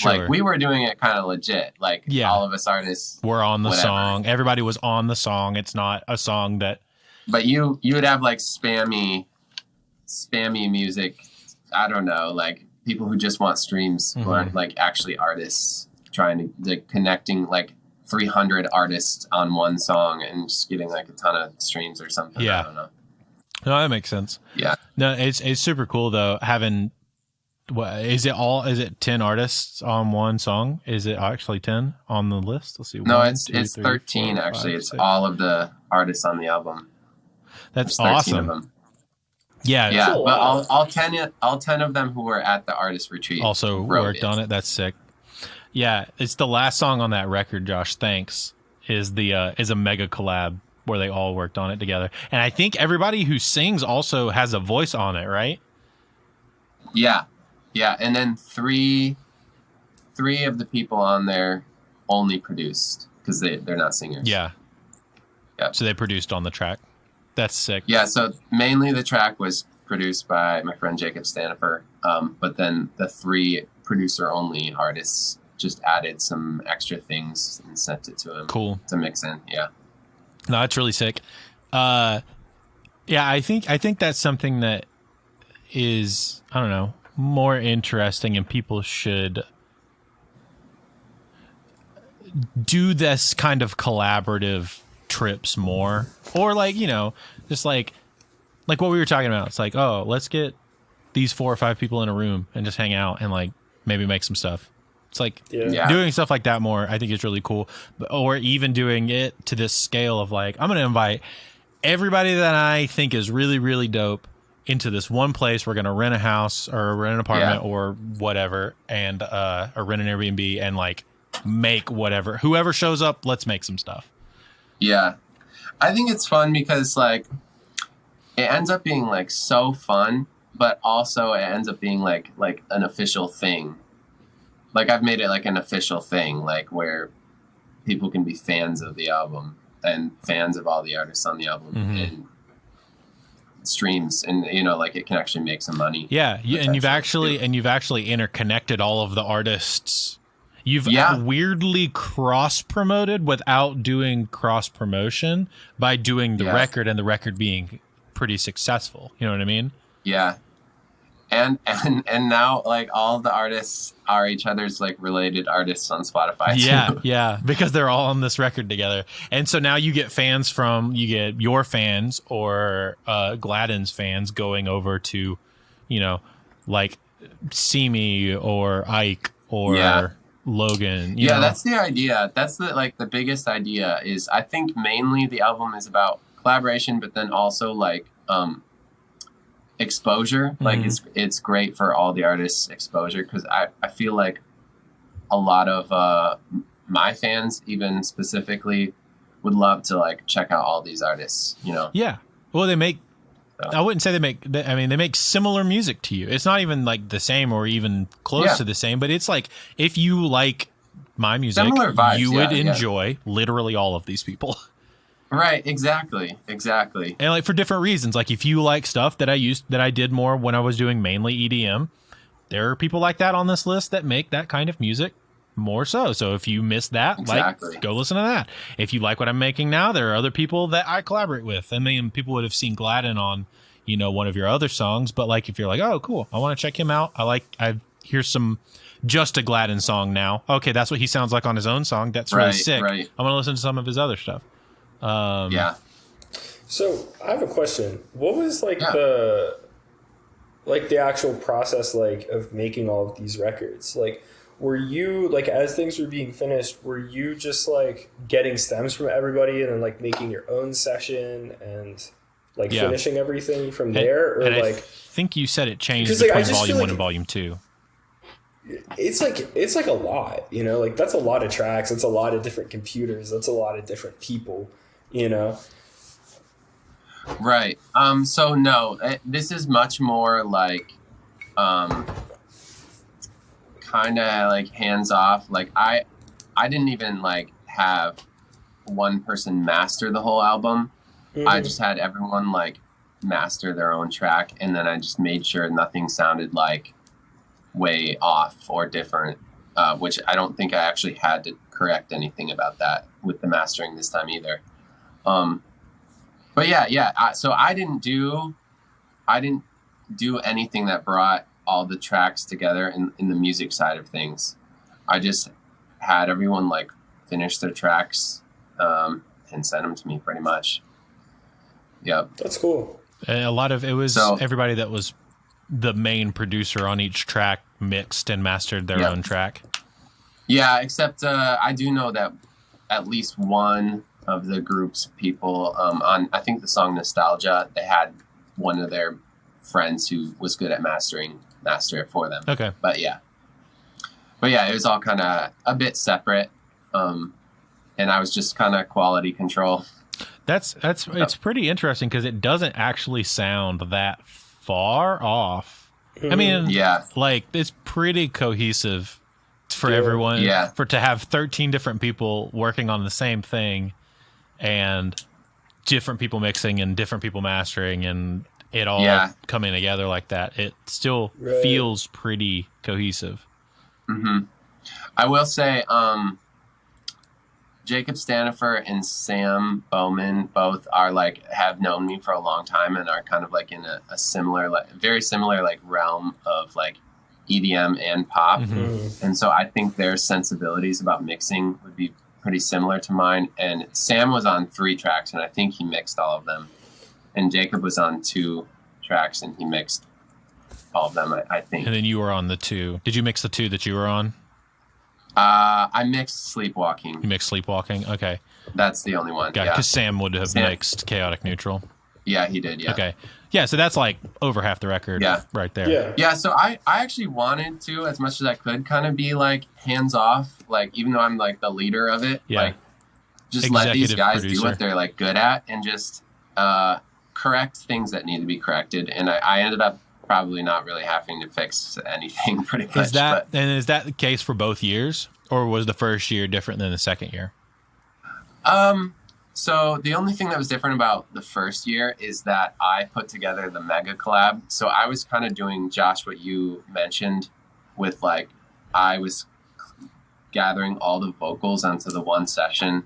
Like we were doing it kind of legit. Like all of us artists were on the song. Everybody was on the song. It's not a song that. But you would have like spammy music. I don't know, like people who just want streams who aren't like actually artists trying to like connecting like 300 artists on one song and just getting like a ton of streams or something. Yeah. I don't know. No, that makes sense. Yeah. No, it's super cool though. Having, is it 10 artists on one song? Is it actually 10 on the list? Let's see. No, it's 13 actually. It's all of the artists on the album. That's 13 awesome. Of them. Yeah. But all 10 of them who were at the artist retreat also worked on it. That's sick. Yeah, it's the last song on that record, Josh. Thanks. Is a mega collab where they all worked on it together. And I think everybody who sings also has a voice on it, right? Yeah. Yeah, and then three of the people on there only produced because they're not singers. Yeah. Yep. So they produced on the track. That's sick. Yeah, so mainly the track was produced by my friend Jacob Stanifer, but then the 3 producer-only artists just added some extra things and sent it to him. Cool. To mix in, yeah. No, that's really sick. Yeah, I think that's something that is, I don't know, more interesting, and people should do this kind of collaborative trips more, or like, you know, just like what we were talking about. It's like, oh, let's get these 4 or 5 people in a room and just hang out and like maybe make some stuff. It's like doing stuff like that more, I think is really cool. Or even doing it to this scale of like, I'm going to invite everybody that I think is really, really dope into this one place. We're going to rent a house or rent an apartment or whatever, and or rent an Airbnb and like make whatever. Whoever shows up, let's make some stuff. Yeah. I think it's fun because like it ends up being like so fun, but also it ends up being like an official thing. Like I've made it like an official thing, like where people can be fans of the album and fans of all the artists on the album and streams, and you know, like it can actually make some money. Yeah, and you've actually interconnected all of the artists. You've weirdly cross promoted without doing cross promotion by doing the record, and the record being pretty successful. You know what I mean? Yeah. And now like all the artists are each other's like related artists on Spotify too. Yeah, because they're all on this record together. And so now you get your fans or Gladden's fans going over to, you know, like Simi or Ike or Logan. You know? That's the idea. That's the biggest idea is I think mainly the album is about collaboration, but then also like exposure. Like it's great for all the artists' exposure, because I feel like a lot of my fans even specifically would love to like check out all these artists, you know. Well, they make I wouldn't say they make similar music to you. It's not even like the same or even close to the same, but it's like if you like my music, similar vibes, you would enjoy literally all of these people. Right, exactly. And like for different reasons. Like if you like stuff that I did more when I was doing mainly EDM, there are people like that on this list that make that kind of music more so. So if you miss that, like go listen to that. If you like what I'm making now, there are other people that I collaborate with. I mean, people would have seen Gladden on, you know, one of your other songs, but like if you're like, oh cool, I want to check him out. I hear some just a Gladden song now. Okay, that's what he sounds like on his own song. That's really sick. Right. I want to listen to some of his other stuff. Yeah. So I have a question. What was like the actual process like of making all of these records? Like, were you like, as things were being finished, were you just like getting stems from everybody and then like making your own session and like finishing everything from there? Or like, I think you said it changed between volume 1 and volume 2. It's like a lot, you know, like that's a lot of tracks. That's a lot of different computers. That's a lot of different people, you know? Right. So no, this is much more like, kind of like hands off. Like I didn't even like have one person master the whole album. Mm-hmm. I just had everyone like master their own track, and then I just made sure nothing sounded like way off or different, which I don't think I actually had to correct anything about that with the mastering this time either. But so I didn't do anything that brought all the tracks together in the music side of things. I just had everyone like finish their tracks and send them to me pretty much. Yep. That's cool. A lot of it was everybody that was the main producer on each track mixed and mastered their own track. Yeah, except I do know that at least one of the group's people on, I think the song Nostalgia, they had one of their friends who was good at master it for them. Okay. But yeah, it was all kind of a bit separate. And I was just kind of quality control. It's pretty interesting because it doesn't actually sound that far off. I mean, like it's pretty cohesive for everyone. Yeah. To have 13 different people working on the same thing and different people mixing and different people mastering and it all coming together like that, it still feels pretty cohesive. Mm-hmm. I will say, Jacob Stanifer and Sam Bowman both are like have known me for a long time and are kind of like in a similar, like very similar like realm of like EDM and pop. Mm-hmm. And so I think their sensibilities about mixing would be pretty similar to mine. And Sam was on 3 tracks and I think he mixed all of them. And Jacob was on 2 tracks and he mixed all of them, I think. And then you were on the 2. Did you mix the 2 that you were on? I mixed Sleepwalking. You mixed Sleepwalking? Okay. That's the only one. Yeah, because Sam would have mixed Chaotic Neutral. Yeah, he did, yeah. Okay. Yeah, so that's like over half the record right there. Yeah, so I actually wanted to, as much as I could, kind of be like hands off, like even though I'm like the leader of it, like just let these guys do what they're like good at and just correct things that need to be corrected. And I ended up probably not really having to fix anything pretty much. Is that the case for both years, or was the first year different than the second year? So the only thing that was different about the first year is that I put together the mega collab. So I was kind of doing, Josh, what you mentioned with like, I was gathering all the vocals onto the one session,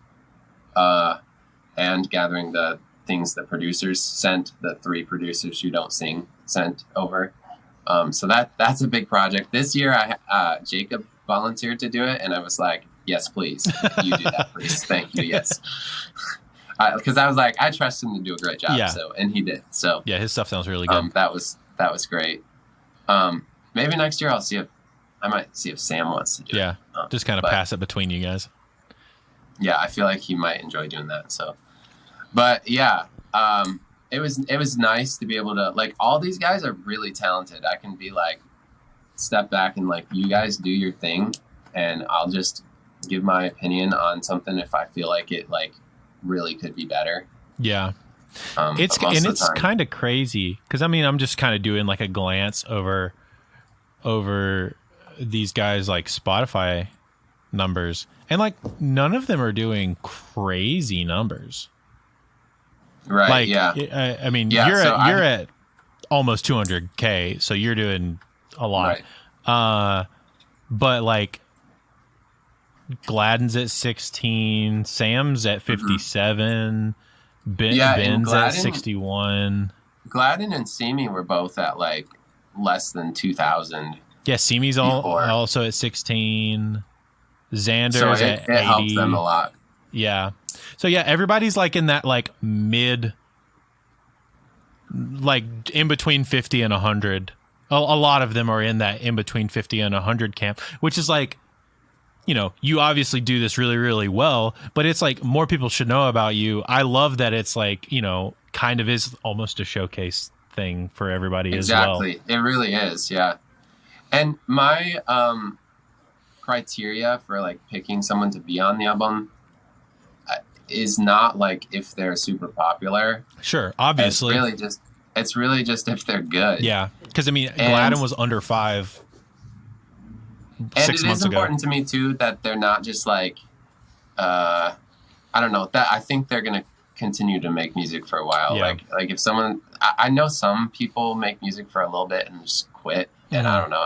and gathering the things the producers sent, the 3 producers who don't sing sent over. So that's a big project. This year, Jacob volunteered to do it, and I was like, yes, please. You do that, please. Thank you, yes. Because I was like, I trust him to do a great job. So, and he did. So yeah, his stuff sounds really good. That was great. Maybe next year I might see if Sam wants to do it. Yeah, just kind of pass it between you guys. Yeah, I feel like he might enjoy doing that. So, but yeah, it was nice to be able to, like, all these guys are really talented. I can be like, step back and like, you guys do your thing, and I'll just give my opinion on something if I feel like it like really could be better. Yeah. It's kind of crazy because I mean I'm just kind of doing like a glance over these guys like Spotify numbers, and like none of them are doing crazy numbers. Right. Like, Yeah. I mean, Yeah, you're at almost 200K, so you're doing a lot. Right. But like Gladden's at 16, Sam's at 57, Yeah, and Ben's at 61. Gladden and Simi were both at like less than 2,000. Yeah, Simi's also at 16. Xander's at 80. It helps them a lot. Yeah. So yeah, everybody's like in that like mid, like in between 50 and 100. A lot of them are in that in between 50 and 100 camp, which is like, you know, you obviously do this really, really well, but it's like more people should know about you. I love that it's like, you know, kind of is almost a showcase thing for everybody as well. Exactly. It really is. Yeah. And my criteria for like picking someone to be on the album is not like if they're super popular. Sure, obviously. It's really just if they're good. Yeah, because I mean, Gladden was under 5 and 6 it months is ago. important to me too that they're not just like I don't know, that I think they're gonna continue to make music for a while. Yeah. Like if someone, I know some people make music for a little bit and just quit, and I don't know,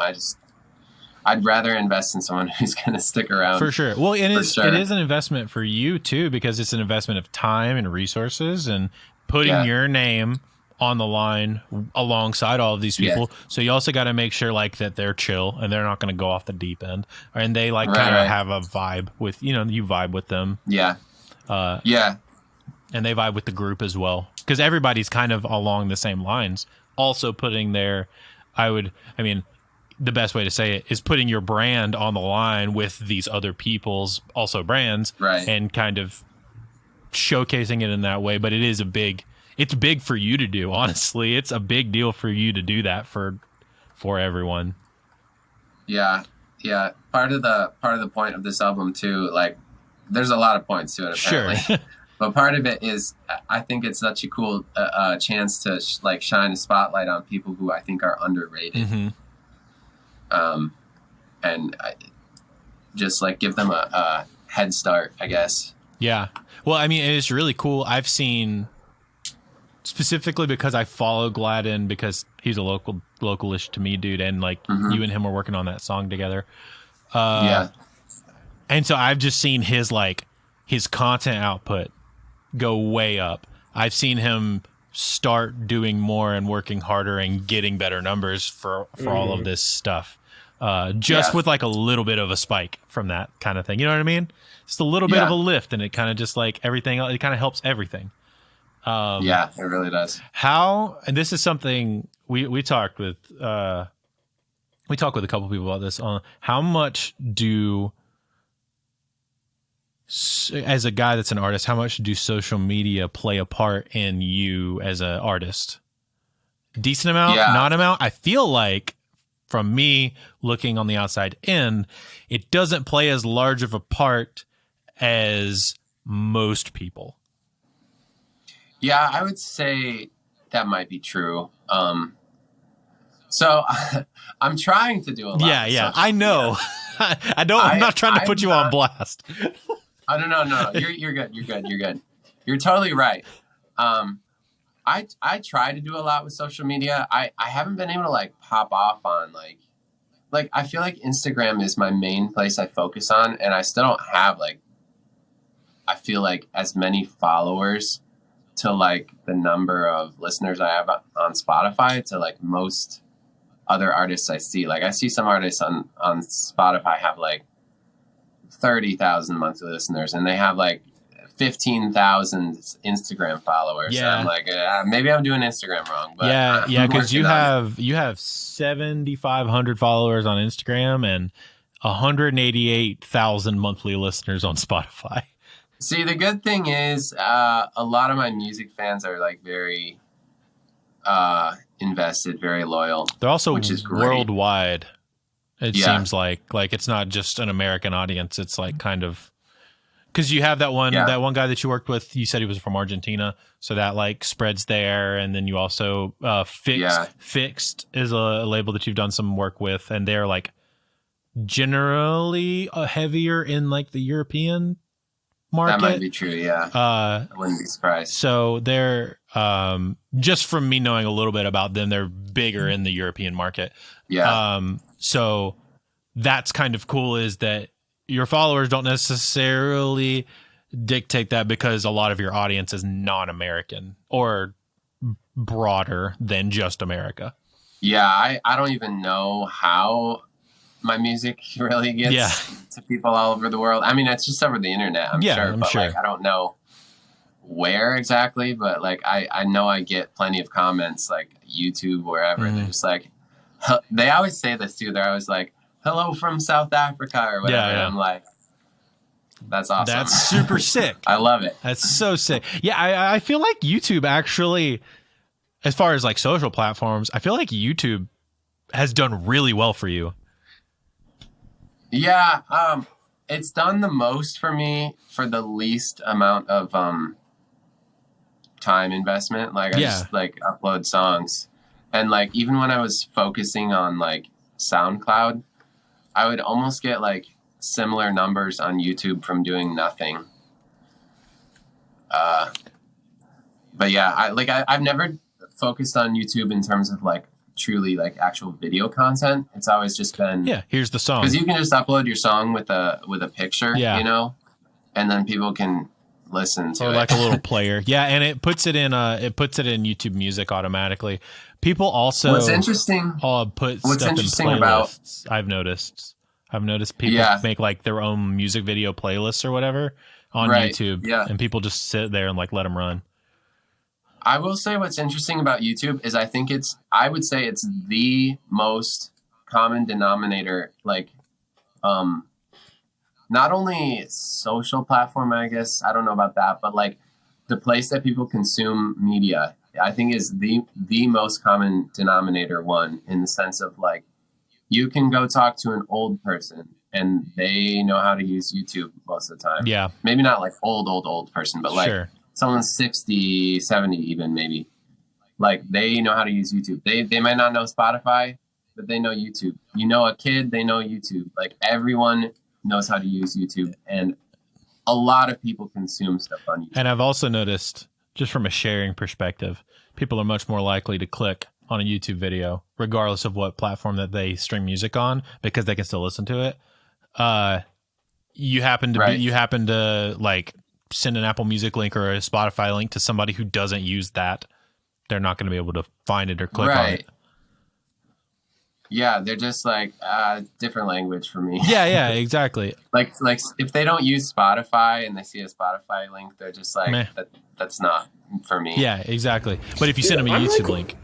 I'd rather invest in someone who's going to stick around. For sure. Well, it is an investment for you too, because it's an investment of time and resources and putting your name on the line alongside all of these people. Yeah. So you also got to make sure like that they're chill and they're not going to go off the deep end, and they like kind of have a vibe with, you know, you vibe with them. Yeah. And they vibe with the group as well, because everybody's kind of along the same lines. Also putting their, the best way to say it is putting your brand on the line with these other people's also brands, right? And kind of showcasing it in that way. But it's big for you to do. Honestly, it's a big deal for you to do that for everyone. Yeah. Part of the point of this album too, like there's a lot of points to it apparently. Sure. But part of it is, I think it's such a cool chance to like shine a spotlight on people who I think are underrated. Mm-hmm. And just like give them a head start, I guess. Yeah. Well, I mean, it's really cool. I've seen, specifically because I follow Gladden because he's a localish to me dude. And like you and him were working on that song together. And so I've just seen his content output go way up. I've seen him start doing more and working harder and getting better numbers for all of this stuff. With like a little bit of a spike from that kind of thing. You know what I mean? Just a little bit of a lift, and it kind of just like everything, it kind of helps everything. It really does. And this is something we talked with, a couple people about this on how much as a guy that's an artist, how much do social media play a part in you as an artist? Decent amount, not amount. I feel like from me looking on the outside in, it doesn't play as large of a part as most people. Yeah, I would say that might be true. So I'm trying to do a lot. Yeah, I know. I'm not trying to put you on blast. Oh, no. You're good. You're totally right. I try to do a lot with social media. I haven't been able to like pop off on like I feel like Instagram is my main place I focus on, and I still don't have I feel like as many followers to like the number of listeners I have on Spotify to like most other artists I see. Like I see some artists on Spotify have like 30,000 monthly listeners, and they have like 15,000 Instagram followers. Yeah. So I'm like, maybe I'm doing Instagram wrong. But because you have 7,500 followers on Instagram and 188,000 monthly listeners on Spotify. See, the good thing is a lot of my music fans are like very invested, very loyal. They're also which is worldwide. It seems like it's not just an American audience. It's like kind of, because you have that one guy that you worked with. You said he was from Argentina, so that like spreads there. And then you also Fixed is a label that you've done some work with, and they're like generally heavier in like the European market. That might be true. Yeah. I wouldn't be surprised. So they're, just from me knowing a little bit about them, they're bigger in the European market. Yeah. So that's kind of cool, is that your followers don't necessarily dictate that, because a lot of your audience is non-American or broader than just America. Yeah. I don't even know how my music really gets to people all over the world. I mean, it's just over the internet, I'm sure. But like, I don't know where exactly, but like, I know I get plenty of comments, like YouTube, wherever. They're just like, they always say this too. They're always like, hello from South Africa or whatever. And I'm like, that's awesome. That's super sick. I love it. That's so sick. Yeah. I feel like YouTube actually, as far as like social platforms, I feel like YouTube has done really well for you. Yeah. It's done the most for me for the least amount of, time investment. Like I just like upload songs, and like even when I was focusing on like SoundCloud, I would almost get like similar numbers on YouTube from doing nothing. But yeah, I've never focused on YouTube in terms of like truly like actual video content. It's always just been here's the song, because you can just upload your song with a picture, you know, and then people can listen to it, like a little player. And it puts it in YouTube Music automatically. People also what's interesting about I've noticed people make like their own music video playlists or whatever on YouTube, and people just sit there and like let them run. I will say what's interesting about YouTube is I would say it's the most common denominator, like not only social platform, I guess, I don't know about that, but like the place that people consume media, I think is the most common denominator one, in the sense of like, you can go talk to an old person and they know how to use YouTube most of the time. Yeah. Maybe not like old person, but like someone's 60, 70 even maybe. Like they know how to use YouTube. They might not know Spotify, but they know YouTube. You know a kid, they know YouTube. Like everyone knows how to use YouTube, and a lot of people consume stuff on YouTube. And I've also noticed, just from a sharing perspective, people are much more likely to click on a YouTube video, regardless of what platform that they stream music on, because they can still listen to it. You happen to like send an Apple Music link or a Spotify link to somebody who doesn't use that, they're not going to be able to find it or click on it. Yeah, they're just like different language for me. Yeah, exactly. like if they don't use Spotify and they see a Spotify link, they're just like, that's not for me. Yeah, exactly. But if you send them a YouTube link.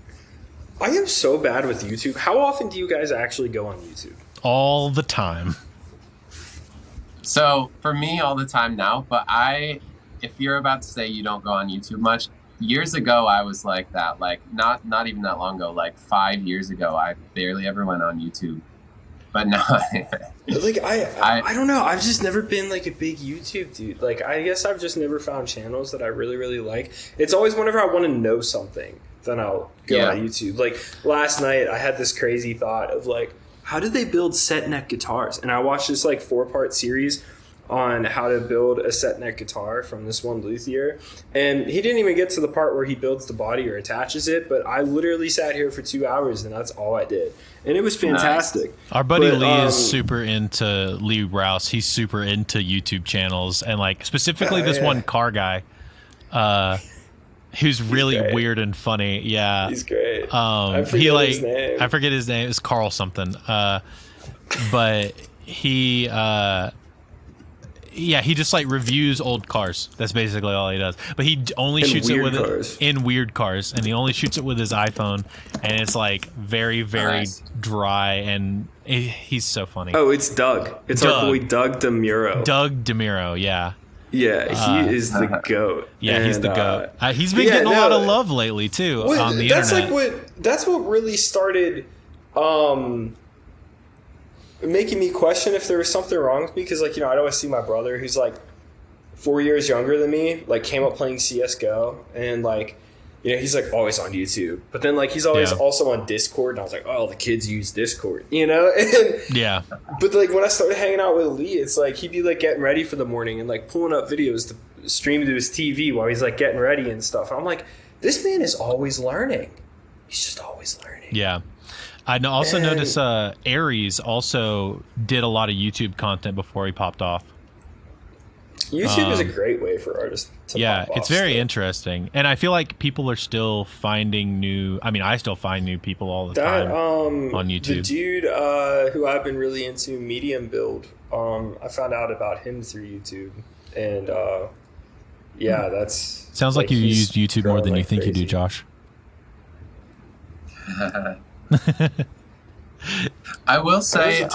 I am so bad with YouTube. How often do you guys actually go on YouTube? All the time. So for me, all the time now, but if you're about to say you don't go on YouTube much, years ago, I was like that. Like not even that long ago, like 5 years ago, I barely ever went on YouTube. But now, like I don't know. I've just never been like a big YouTube dude. Like I guess I've just never found channels that I really, really like. It's always whenever I want to know something, then I'll go on YouTube. Like last night, I had this crazy thought of like, how did they build set neck guitars? And I watched this like 4-part series on how to build a set neck guitar from this one luthier, and he didn't even get to the part where he builds the body or attaches it, but I literally sat here for 2 hours and that's all I did, and it was fantastic. Nice. Our buddy Lee is super into Lee Rouse. He's super into YouTube channels, and like specifically this one car guy who's really weird and funny. He's great. I forget his name. I forget his name. It's Carl something, but he he just like reviews old cars. That's basically all he does. But he only shoots it with in weird cars, and he only shoots it with his iPhone, and it's like very, very dry, and he's so funny. Oh, it's Doug. It's our boy Doug DeMuro. Doug DeMuro, yeah. Yeah, he is the GOAT. Yeah, he's the GOAT. He's been getting a lot of love lately too on the internet. That's what really started making me question if there was something wrong with me, because like, you know, I'd always see my brother who's like 4 years younger than me, like came up playing CSGO, and like you know, he's like always on YouTube, but then like he's always also on Discord, and I was like, oh, the kids use Discord, you know? And, yeah. But like when I started hanging out with Lee, it's like he'd be like getting ready for the morning and like pulling up videos to stream to his TV while he's like getting ready and stuff. And I'm like, this man is always learning. He's just always learning. Yeah. I also noticed Aries also did a lot of YouTube content before he popped off. YouTube is a great way for artists to pop off. It's very interesting. And I feel like people are still finding new... I mean, I still find new people all the time on YouTube. The dude who I've been really into, Medium Build, I found out about him through YouTube. And that's... Sounds like you use YouTube more than you think you do, Josh. I will say...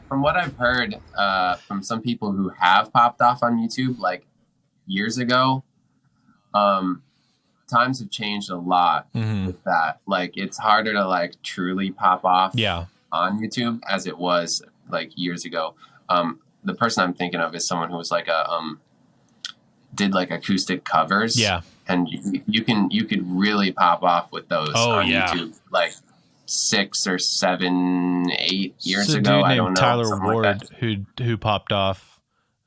from what I've heard from some people who have popped off on YouTube like years ago, times have changed a lot with that. Like it's harder to like truly pop off on YouTube as it was like years ago. The person I'm thinking of is someone who was like did like acoustic covers. Yeah. And you could really pop off with those on YouTube. Like 6 or 7, 8 years ago. I don't know. Tyler Ward, like who popped off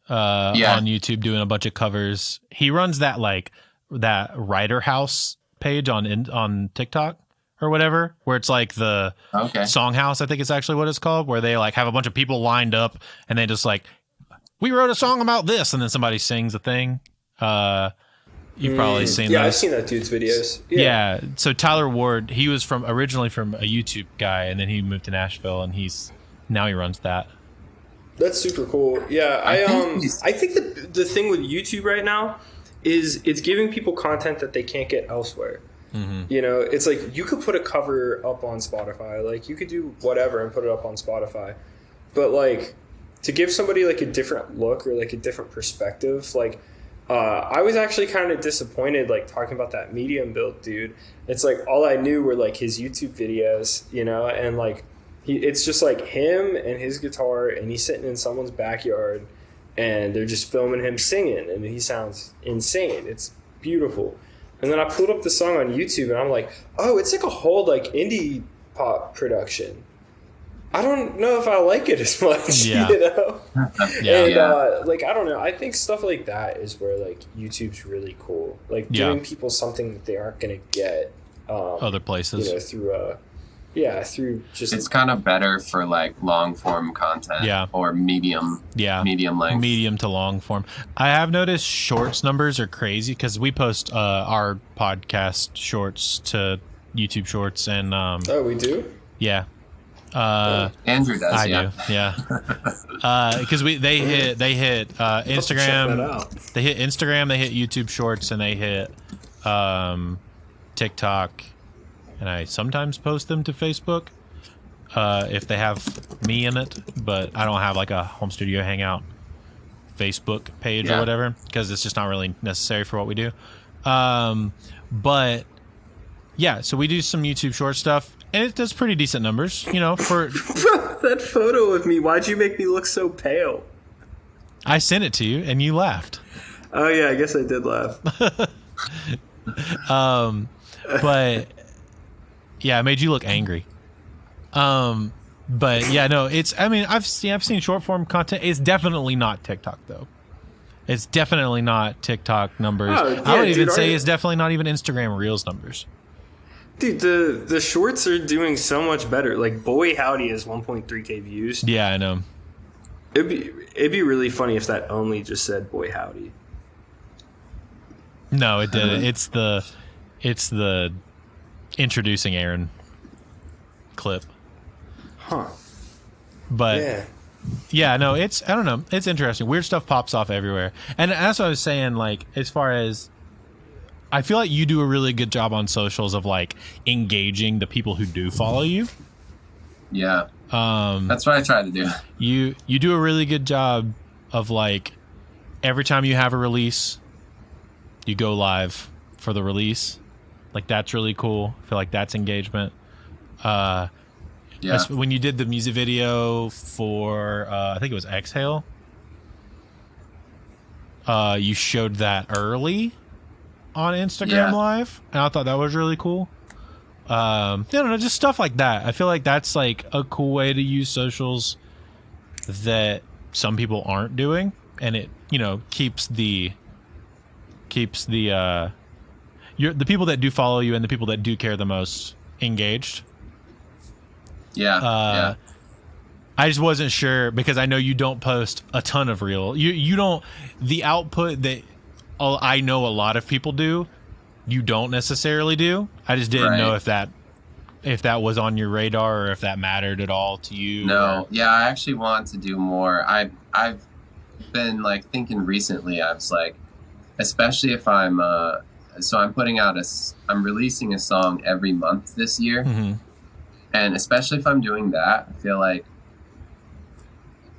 on YouTube doing a bunch of covers. He runs that Writer House page on TikTok or whatever, where it's like the Song House, I think it's actually what it's called, where they like have a bunch of people lined up and they just like, we wrote a song about this, and then somebody sings a thing. You've probably seen those. I've seen that dude's videos. Yeah. So Tyler Ward, he was originally from a YouTube guy, and then he moved to Nashville, and now he runs that. That's super cool. Yeah, I think the thing with YouTube right now is it's giving people content that they can't get elsewhere. You know, it's like you could put a cover up on Spotify, like you could do whatever and put it up on Spotify, but like to give somebody like a different look or like a different perspective, like. I was actually kind of disappointed, like talking about that Medium Build dude. It's like all I knew were like his YouTube videos, you know, and like it's just like him and his guitar, and he's sitting in someone's backyard, and they're just filming him singing, and he sounds insane. It's beautiful. And then I pulled up the song on YouTube, and I'm like, oh, it's like a whole like indie pop production. I don't know if I like it as much, you know? Like, I don't know. I think stuff like that is where, like, YouTube's really cool. Like, giving people something that they aren't going to get other places. You know, through just... It's kind of better for, like, long-form content or medium length. Medium to long-form. I have noticed shorts numbers are crazy because we post our podcast shorts to YouTube Shorts and... oh, we do? Yeah. Andrew does. I do, yeah. Because they hit Instagram. They hit Instagram. They hit YouTube Shorts, and they hit TikTok. And I sometimes post them to Facebook if they have me in it, but I don't have like a home studio hangout Facebook page or whatever because it's just not really necessary for what we do. But yeah, so we do some YouTube Short stuff. And it does pretty decent numbers, you know, for... That photo of me, why'd you make me look so pale? I sent it to you, and you laughed. Oh, yeah, I guess I did laugh. But, yeah, it made you look angry. But, yeah, no, I've seen short-form content. It's definitely not TikTok, though. It's definitely not TikTok numbers. Oh, yeah, I would even say it's definitely not even Instagram Reels numbers. Dude, the shorts are doing so much better. Like, Boy Howdy has 1.3K views. Yeah, I know. It'd be really funny if that only just said Boy Howdy. No, it didn't. It's the introducing Aaron clip. Huh. But yeah, no, I don't know. It's interesting. Weird stuff pops off everywhere. And that's what I was saying, like, as far as I feel like you do a really good job on socials of like engaging the people who do follow you. Yeah. That's what I try to do. You do a really good job of like every time you have a release, you go live for the release. Like that's really cool. I feel like that's engagement. When you did the music video for I think it was Exhale, you showed that early on Instagram Yeah. Live, and I thought that was really cool. Just stuff like that. I feel like that's like a cool way to use socials that some people aren't doing, and it keeps the the people that do follow you and the people that do care the most engaged. Yeah. I just wasn't sure because I know you don't post a ton of reel. You don't, the output that I know a lot of people do, you don't necessarily do. I just didn't know if that was on your radar or if that mattered at all to you. No. Yeah, I actually want to do more. I've been like thinking recently. I was like, especially if I'm I'm releasing a song every month this year. Mm-hmm. And especially if I'm doing that, I feel like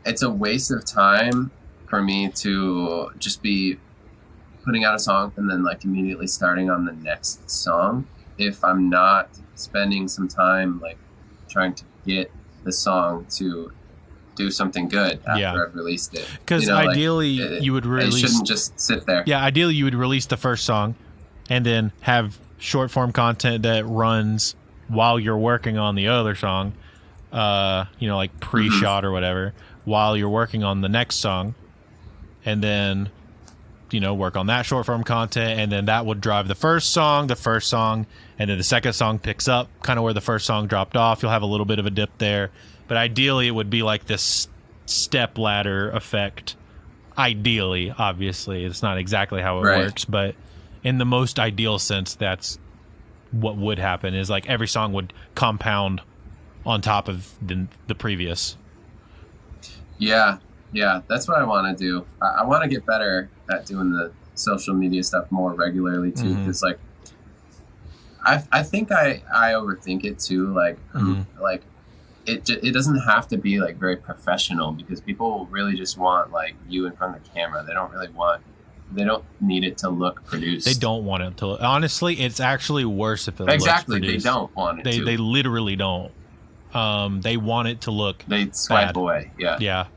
it's a waste of time for me to just be putting out a song and then like immediately starting on the next song if I'm not spending some time like trying to get the song to do something good after I've released it. Because ideally you would release... It shouldn't just sit there. Yeah, ideally you would release the first song and then have short form content that runs while you're working on the other song, like pre-shot or whatever, while you're working on the next song, and then, work on that short form content, and then that would drive the first song, and then the second song picks up kind of where the first song dropped off. You'll have a little bit of a dip there, but ideally it would be like this step ladder effect. Ideally, obviously, it's not exactly how it works, but in the most ideal sense, that's what would happen, is like every song would compound on top of the previous. Yeah, that's what I want to do. I want to get better at doing the social media stuff more regularly too, because like I think I overthink it too. Like like it doesn't have to be like very professional, because people really just want like you in front of the camera. They don't need it to look produced. They don't want it to. Honestly, it's actually worse if it looks produced. They don't want it to. They literally don't. They want it to look. They swipe bad. away. Yeah. Yeah.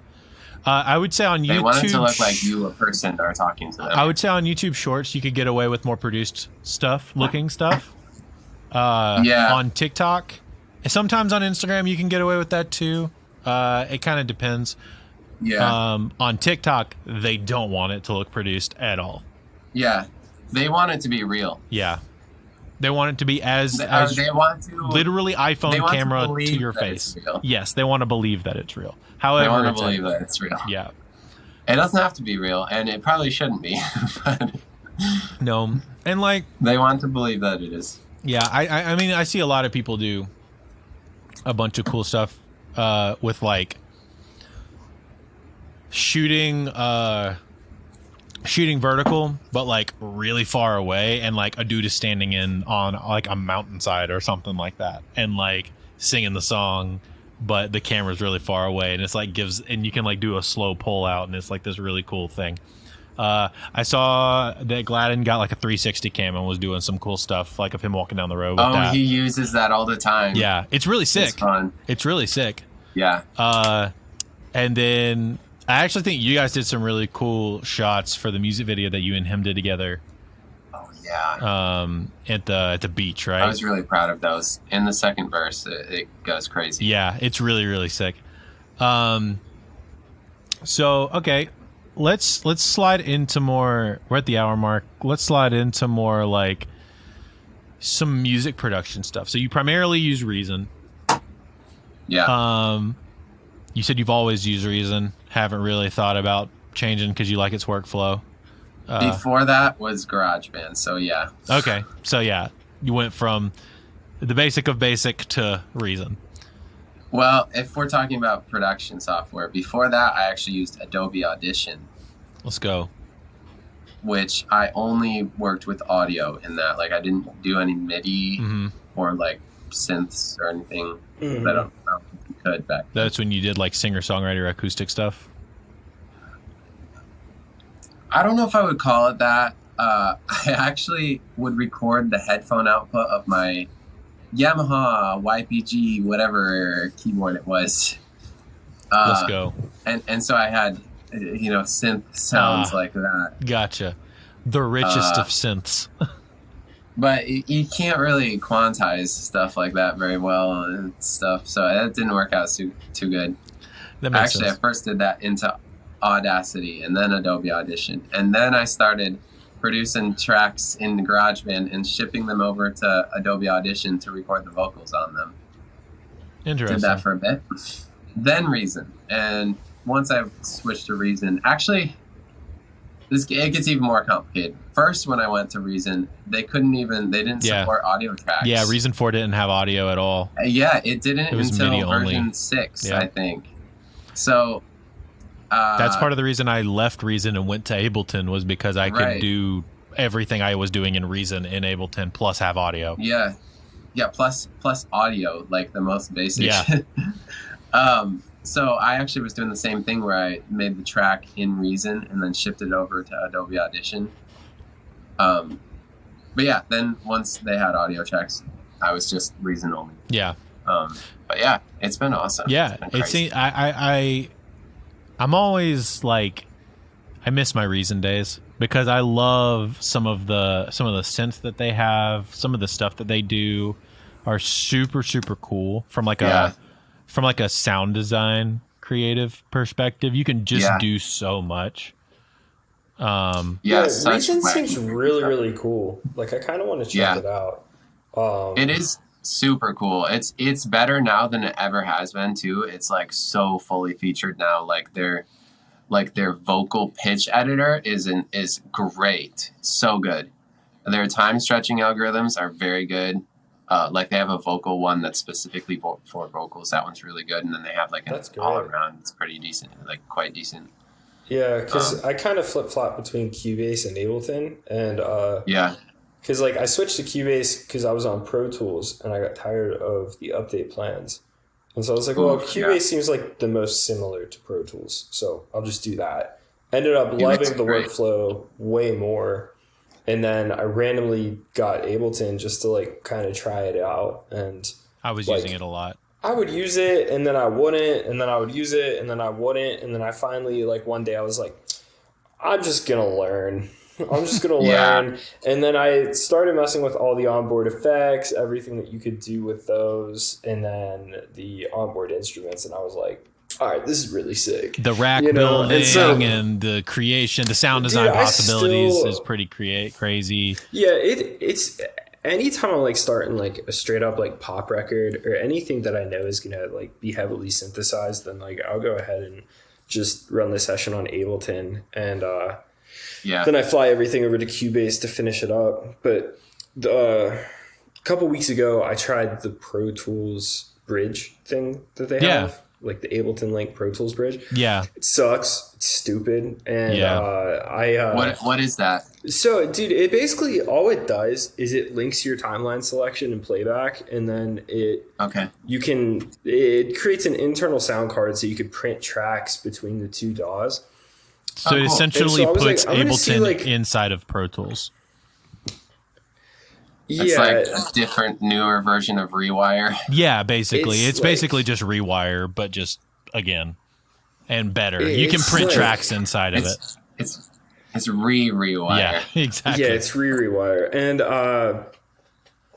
I would say on YouTube, they want it to look like you, a person, are talking to them. I would say on YouTube Shorts, you could get away with more produced stuff, looking stuff. On TikTok, sometimes on Instagram, you can get away with that too. It kind of depends. Yeah. On TikTok, they don't want it to look produced at all. Yeah. They want it to be real. Yeah. They want it to be as they want to literally iPhone camera to your face. Yes, they want to believe that it's real. However, they want to believe that it's real. Yeah. It doesn't have to be real, and it probably shouldn't be. But no. And like, they want to believe that it is. Yeah, I mean, I see a lot of people do a bunch of cool stuff with like shooting vertical, but like really far away, and like a dude is standing in on like a mountainside or something like that, and like singing the song, but the camera's really far away, and it's like and you can like do a slow pull out, and it's like this really cool thing. I saw that Gladden got like a 360 cam and was doing some cool stuff, like of him walking down the road with that. He uses that all the time. Yeah, it's really sick. It's fun. It's really sick. Yeah. And then I actually think you guys did some really cool shots for the music video that you and him did together. Oh yeah. At the beach, right? I was really proud of those. In the second verse, it goes crazy. Yeah, it's really, really sick. So okay. Let's slide into more. We're at the hour mark. Let's slide into more like some music production stuff. So you primarily use Reason. Yeah. You said you've always used Reason. Haven't really thought about changing because you like its workflow. Before that was GarageBand. So yeah. Okay. So yeah, you went from the basic of basic to Reason. Well, if we're talking about production software, before that, I actually used Adobe Audition. Let's go. Which I only worked with audio in that. Like, I didn't do any MIDI or, like, synths or anything that I don't think you could back then. That's when you did, like, singer-songwriter acoustic stuff? I don't know if I would call it that. I actually would record the headphone output of my Yamaha YPG whatever keyboard it was. Let's go. And so I had synth sounds like that. Gotcha. The richest of synths. But you can't really quantize stuff like that very well and stuff. So that didn't work out too good. That makes Actually, sense. I first did that into Audacity and then Adobe Audition. And then I started producing tracks in GarageBand and shipping them over to Adobe Audition to record the vocals on them. Interesting. Did that for a bit. Then Reason. And once I switched to Reason, actually, it gets even more complicated. First, when I went to Reason, they didn't support audio tracks. Yeah, Reason 4 didn't have audio at all. Yeah, it didn't It was until MIDI version only. 6, Yeah. I think. So That's part of the reason I left Reason and went to Ableton, was because I could do everything I was doing in Reason in Ableton plus have audio. Yeah, plus audio, like the most basic. Yeah. So I actually was doing the same thing where I made the track in Reason and then shipped it over to Adobe Audition. But yeah, then once they had audio tracks, I was just Reason only. Yeah. But yeah, it's been awesome. Yeah, I'm always like, I miss my Reason days because I love some of the synths that they have. Some of the stuff that they do are super cool from like a sound design creative perspective. You can just do so much. Reason seems really cool. Like I kind of want to check it out. It is super cool. It's better now than it ever has been too. It's like so fully featured now. Like their vocal pitch editor is great. So good. Their time stretching algorithms are very good. Like they have a vocal one that's specifically for vocals. That one's really good. And then they have like an all around. It's pretty decent, like quite decent. Yeah, because I kind of flip-flop between Cubase and Ableton. And because like I switched to Cubase because I was on Pro Tools and I got tired of the update plans. And so I was like, well, Cubase seems like the most similar to Pro Tools. So I'll just do that. Ended up loving the workflow way more. And then I randomly got Ableton just to like kind of try it out. And I was using it a lot. I would use it and then I wouldn't, and then I would use it and then I wouldn't. And then I finally, like one day I was like, I'm just going to learn. I'm just going to learn. And then I started messing with all the onboard effects, everything that you could do with those. And then the onboard instruments. And I was like, all right, this is really sick. The rack building and the creation, the sound design possibilities is pretty crazy. Yeah, it's anytime I'm like starting like a straight up like pop record or anything that I know is gonna like be heavily synthesized, then like I'll go ahead and just run the session on Ableton and then I fly everything over to Cubase to finish it up. But a couple weeks ago, I tried the Pro Tools bridge thing that they have. Like the Ableton Link Pro Tools bridge. Yeah. It sucks. It's stupid. And what is that? So, dude, it basically, all it does is it links your timeline selection and playback, and then it creates an internal sound card so you could print tracks between the two DAWs. So it essentially puts Ableton inside of Pro Tools. It's like a different, newer version of Rewire. Yeah, basically. It's basically just Rewire, but just, again, and better. You can print tracks inside of it. It's Rewire. Yeah, exactly. Yeah, it's Rewire. And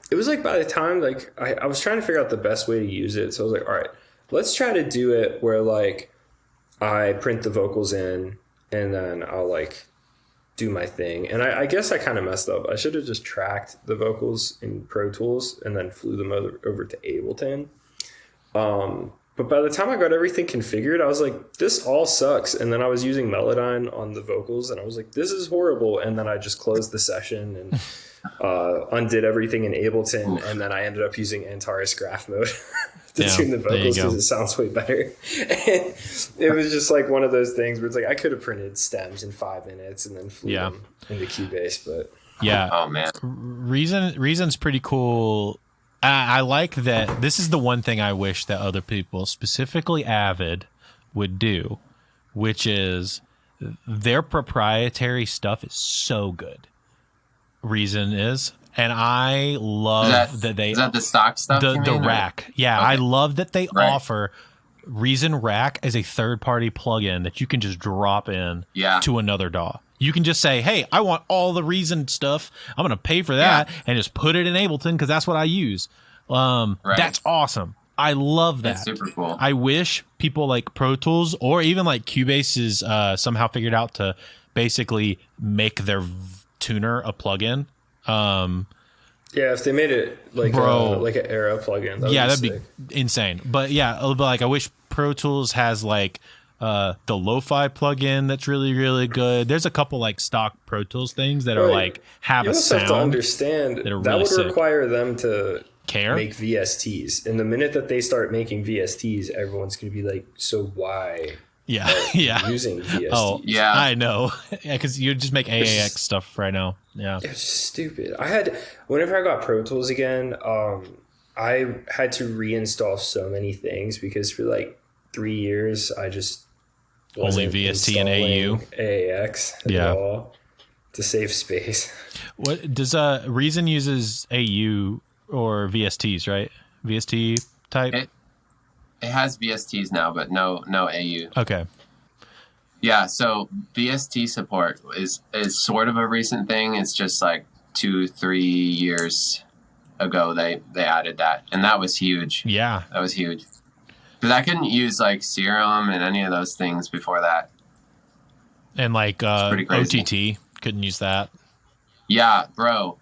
it was like by the time, like, I was trying to figure out the best way to use it. So I was like, all right, let's try to do it where, like, I print the vocals in, and then I'll, like, do my thing. And I guess I kind of messed up. I should have just tracked the vocals in Pro Tools and then flew them over to Ableton. But by the time I got everything configured, I was like, this all sucks. And then I was using Melodyne on the vocals and I was like, this is horrible. And then I just closed the session and undid everything in Ableton. And then I ended up using Antares graph mode to tune the vocals because it sounds way better. And it was just like one of those things where it's like I could have printed stems in 5 minutes and then flew them into Cubase. But oh man, Reason's pretty cool. I like that. This is the one thing I wish that other people, specifically Avid, would do, which is their proprietary stuff is so good. Reason is. And I love that they... Is that the stock stuff? The rack. Yeah, okay. I love that they offer Reason Rack as a third-party plugin that you can just drop in to another DAW. You can just say, hey, I want all the Reason stuff. I'm going to pay for that and just put it in Ableton because that's what I use. That's awesome. I love that. That's super cool. I wish people like Pro Tools or even like Cubase is somehow figured out to basically make their tuner a plugin. If they made it like like an era plugin, that'd be insane. But like I wish Pro Tools has like the lo-fi plugin that's really, really good. There's a couple like stock Pro Tools things that are like have a sound. You have to understand that really would require them to care make VSTs, and the minute that they start making VSTs, everyone's going to be like, so why using VSTs? Oh yeah, I know. Because you just make AAX stuff right now. It's just stupid. Whenever I got Pro Tools again, I had to reinstall so many things because for like 3 years I just only VST and AAX at all to save space. What does Reason uses AU or VSTs, right? VST type? It has VSTs now, but no AU. Okay. Yeah, so VST support is sort of a recent thing. It's just like 2-3 years ago they added that, and that was huge. Yeah. That was huge. Because I couldn't use like Serum and any of those things before that. And like OTT, couldn't use that. Yeah, bro.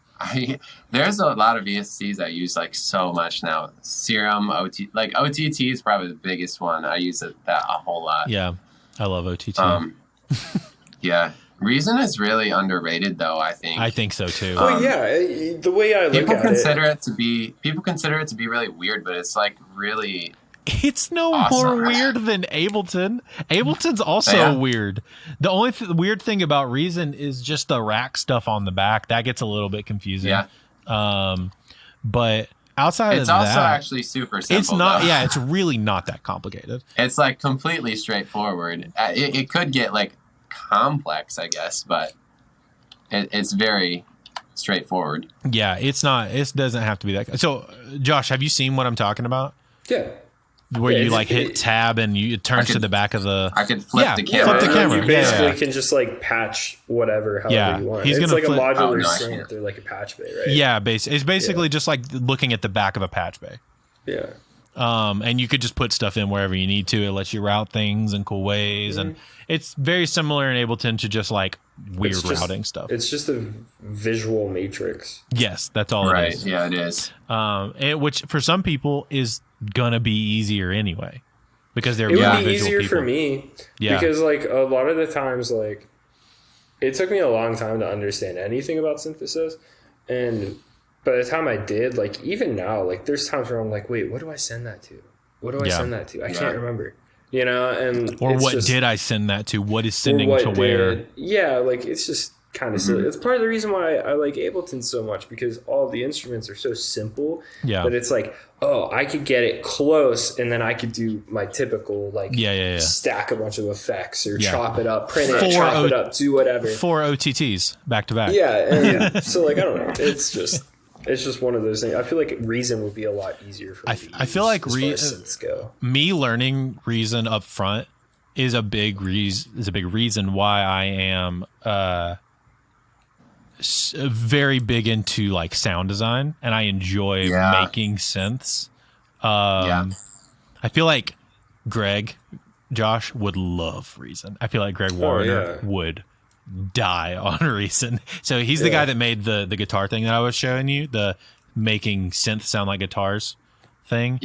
There's a lot of VSTs I use like so much now. Serum, OTT is probably the biggest one. I use that a whole lot. Yeah, I love OTT. Yeah, Reason is really underrated, though. I think so too. The way I look people at consider it to be really weird, but it's like really. It's no awesome. More weird than Ableton. Ableton's also weird. The only weird thing about Reason is just the rack stuff on the back. That gets a little bit confusing. Yeah. But outside it's of that, also actually super simple. It's not. Though. Yeah, it's really not that complicated. It's like completely straightforward. It could get like complex, I guess, but it's very straightforward. Yeah, it's not. It doesn't have to be that. So, Josh, have you seen what I'm talking about? Yeah. Where you like hit tab and it turns to the back of the. I could flip the camera. Flip the camera. You basically can just like patch whatever however you want. It's like a modular synth. They're like a patch bay, right? Yeah, it's basically just like looking at the back of a patch bay. Yeah. And you could just put stuff in wherever you need to. It lets you route things in cool ways, and it's very similar in Ableton to just like weird routing stuff. It's just a visual matrix. Yes, that's all it is. Yeah, it is. Which for some people is gonna be easier anyway, because they're it would be easier people. For me. Yeah, because like a lot of the times, like it took me a long time to understand anything about synthesis, and by the time I did, like even now, like there's times where I'm like, wait, what do I send that to? What do I send that to? I can't remember. You know, and or what did I send that to? What is sending to where? Yeah, like it's just kind of silly. It's part of the reason why I like Ableton so much, because all the instruments are so simple. Yeah. But it's like, oh, I could get it close, and then I could do my typical like stack a bunch of effects or chop it up, print it, chop it up, do whatever. 4 OTTs back to back. Yeah, and so like I don't know. It's just one of those things. I feel like Reason would be a lot easier for me. I feel like me learning Reason up front is a big reason why I am very big into like sound design, and I enjoy making synths. I feel like Josh would love Reason. I feel like Greg Warner would die on Reason. So he's the guy that made the guitar thing that I was showing you, the making synth sound like guitars thing.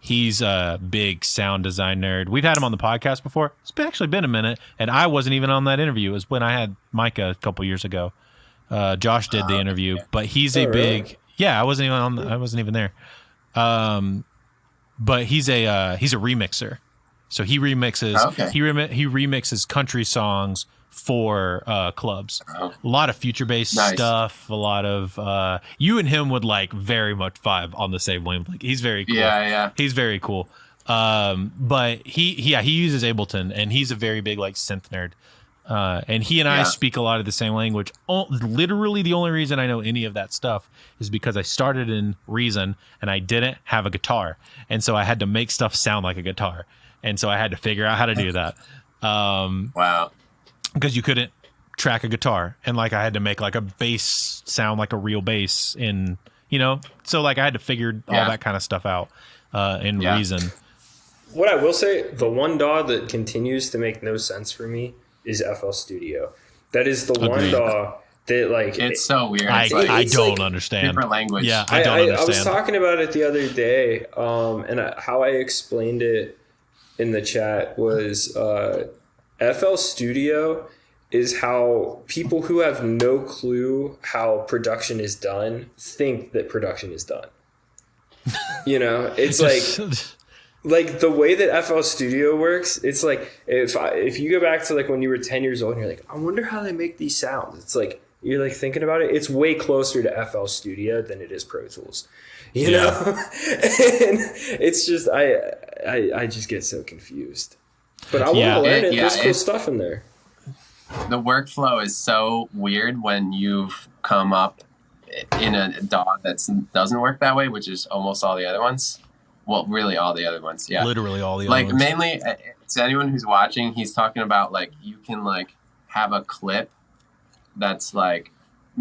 He's a big sound design nerd. We've had him on the podcast before. It's actually been a minute, and I wasn't even on that interview. It was when I had Micah a couple years ago. Josh did the interview, but he's a big I wasn't even there. But he's a remixer. So he remixes he remixes country songs for clubs. A lot of future-based stuff, a lot of you and him would like very much vibe on the same wavelength. He's very cool. He's very cool. But he uses Ableton, and he's a very big like synth nerd. And he and I speak a lot of the same language. Literally the only reason I know any of that stuff is because I started in Reason and I didn't have a guitar, and so I had to make stuff sound like a guitar, and so I had to figure out how to do that. Wow. Because you couldn't track a guitar, and like I had to make like a bass sound like a real bass in, you know, so like I had to figure all that kind of stuff out in Reason. What I will say, the one DAW that continues to make no sense for me is FL Studio. That is the one DAW that like it's so weird. I don't like understand. Different language. Yeah, I don't understand. I was talking about it the other day, and how I explained it in the chat was FL Studio is how people who have no clue how production is done think that production is done. You know, it's like the way that FL Studio works, it's like if you go back to like when you were 10 years old and you're like, I wonder how they make these sounds. It's like, you're like thinking about it. It's way closer to FL Studio than it is Pro Tools, you know? And it's just, I just get so confused, but I want to learn it. There's cool stuff in there. The workflow is so weird when you've come up in a DAW that doesn't work that way, which is almost all the other ones. Well, really all the other ones. Yeah. Literally all the other ones. Like mainly to anyone who's watching, he's talking about like you can like have a clip that's like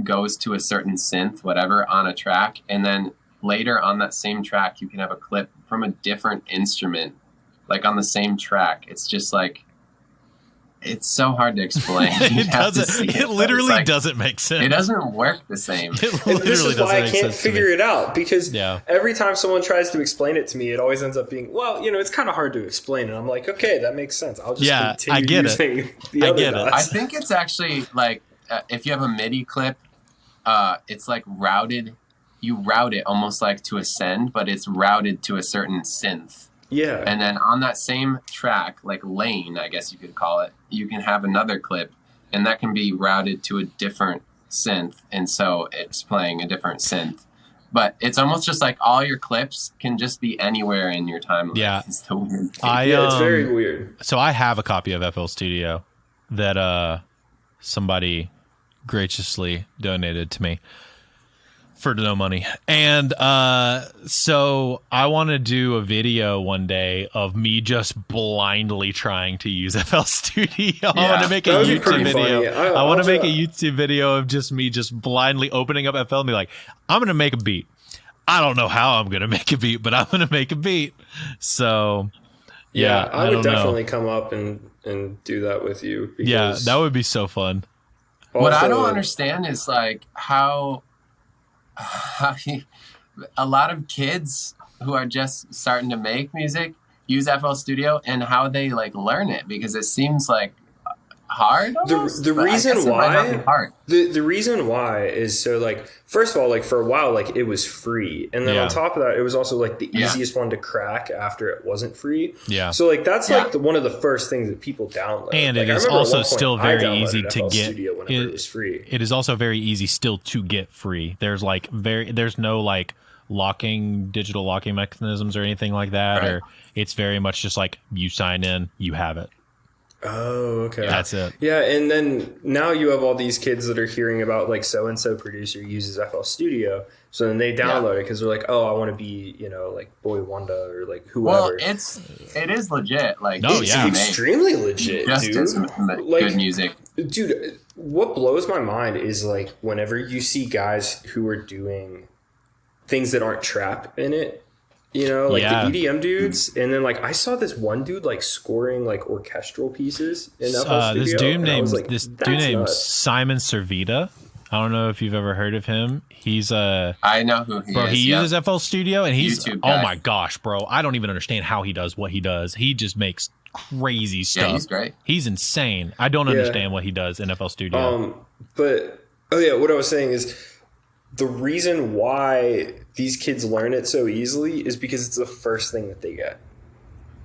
goes to a certain synth, whatever, on a track. And then later on that same track, you can have a clip from a different instrument, like on the same track. It's just like, it's so hard to explain. It literally doesn't make sense. It doesn't work the same. And this is why I can't figure it out, because every time someone tries to explain it to me, it always ends up being, well, you know, it's kind of hard to explain. And I'm like, okay, that makes sense. I'll just continue using the other dots. I think it's actually like, if you have a MIDI clip, it's like routed. You route it almost like to a send, but it's routed to a certain synth. Yeah. And then on that same track, like lane, I guess you could call it, you can have another clip, and that can be routed to a different synth. And so it's playing a different synth. But it's almost just like all your clips can just be anywhere in your timeline. Yeah. It's the weird thing. It's very weird. So I have a copy of FL Studio that somebody graciously donated to me for no money. And so I want to do a video one day of me just blindly trying to use FL Studio. I want to make a YouTube video. I want to make a YouTube video of just me just blindly opening up FL and be like, I'm going to make a beat. I don't know how I'm going to make a beat, but I'm going to make a beat. So I would definitely come up and do that with you. Yeah, that would be so fun. What I don't understand is like how a lot of kids who are just starting to make music use FL Studio and how they like learn it, because it seems like hard. The reason why is so like, first of all, like for a while, like it was free. And then on top of that, it was also like the easiest one to crack after it wasn't free. Yeah. So like, that's like one of the first things that people download. And like, it is also still very easy to get. It was free. It is also very easy still to get free. There's like there's no like digital locking mechanisms or anything like that. Or it's very much just like you sign in, you have it. Oh, okay. That's it. Yeah, and then now you have all these kids that are hearing about like so-and-so producer uses FL Studio. So then they download it because they're like, oh, I want to be, you know, like Boy Wanda or like whoever. Well, it is legit. Like, it's extremely legit, dude. Good music. Dude, what blows my mind is like whenever you see guys who are doing things that aren't trap in it, you know, like the EDM dudes. And then like I saw this one dude like scoring like orchestral pieces in FL Studio. This dude named Simon Servita. I don't know if you've ever heard of him. He's I know who he is. He uses FL Studio, and he's YouTube guy. Oh my gosh, bro! I don't even understand how he does what he does. He just makes crazy stuff. Yeah, he's great. He's insane. I don't understand what he does in FL Studio. But what I was saying is the reason why these kids learn it so easily is because it's the first thing that they get.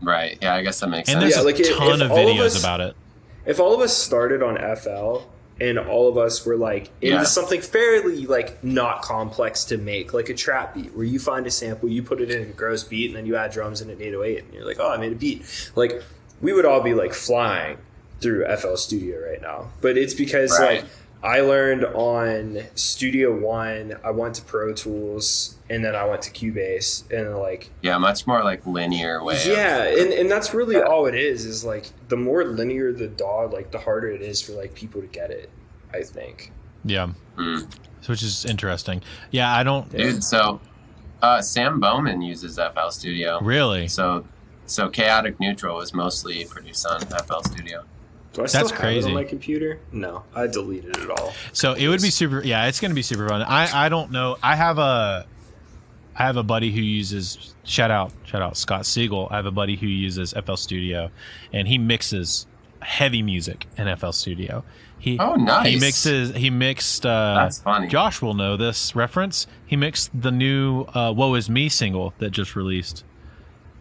Right. Yeah, I guess that makes sense. And there's a ton of videos about it. If all of us started on FL and all of us were like into something fairly like not complex to make, like a trap beat where you find a sample, you put it in a gross beat, and then you add drums in an 808 and you're like, oh, I made a beat. Like we would all be like flying through FL Studio right now. But it's because like I learned on Studio One. I went to Pro Tools, and then I went to Cubase, and like much more like linear way. And that's really all it is like the more linear the DAW, like the harder it is for like people to get it, I think. Yeah. So, which is interesting. Yeah, I don't. Dude, so Sam Bowman uses FL Studio. Really? So Chaotic Neutral was mostly produced on FL Studio. Do I still That's have crazy. it on my computer? No, I deleted it all. So it would be super. Yeah, it's going to be super fun. I don't know. I have a buddy who uses shout out Scott Siegel. I have a buddy who uses FL Studio, and he mixes heavy music in FL Studio. Nice. He mixed. That's funny. Josh will know this reference. He mixed the new "Woe Is Me" single that just released,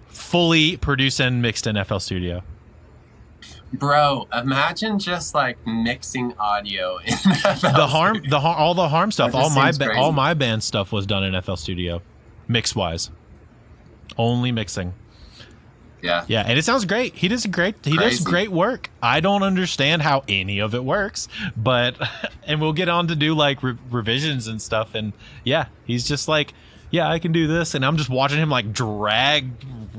fully produced and mixed in FL Studio. Bro, imagine just like mixing audio in FL All the harm stuff, all crazy. my band stuff was done in FL Studio, mix wise, only mixing. Yeah, and it sounds great. He does great work. I don't understand how any of it works, but and we'll get on to do like revisions and stuff. And yeah, he's just like, yeah, I can do this, and I'm just watching him like drag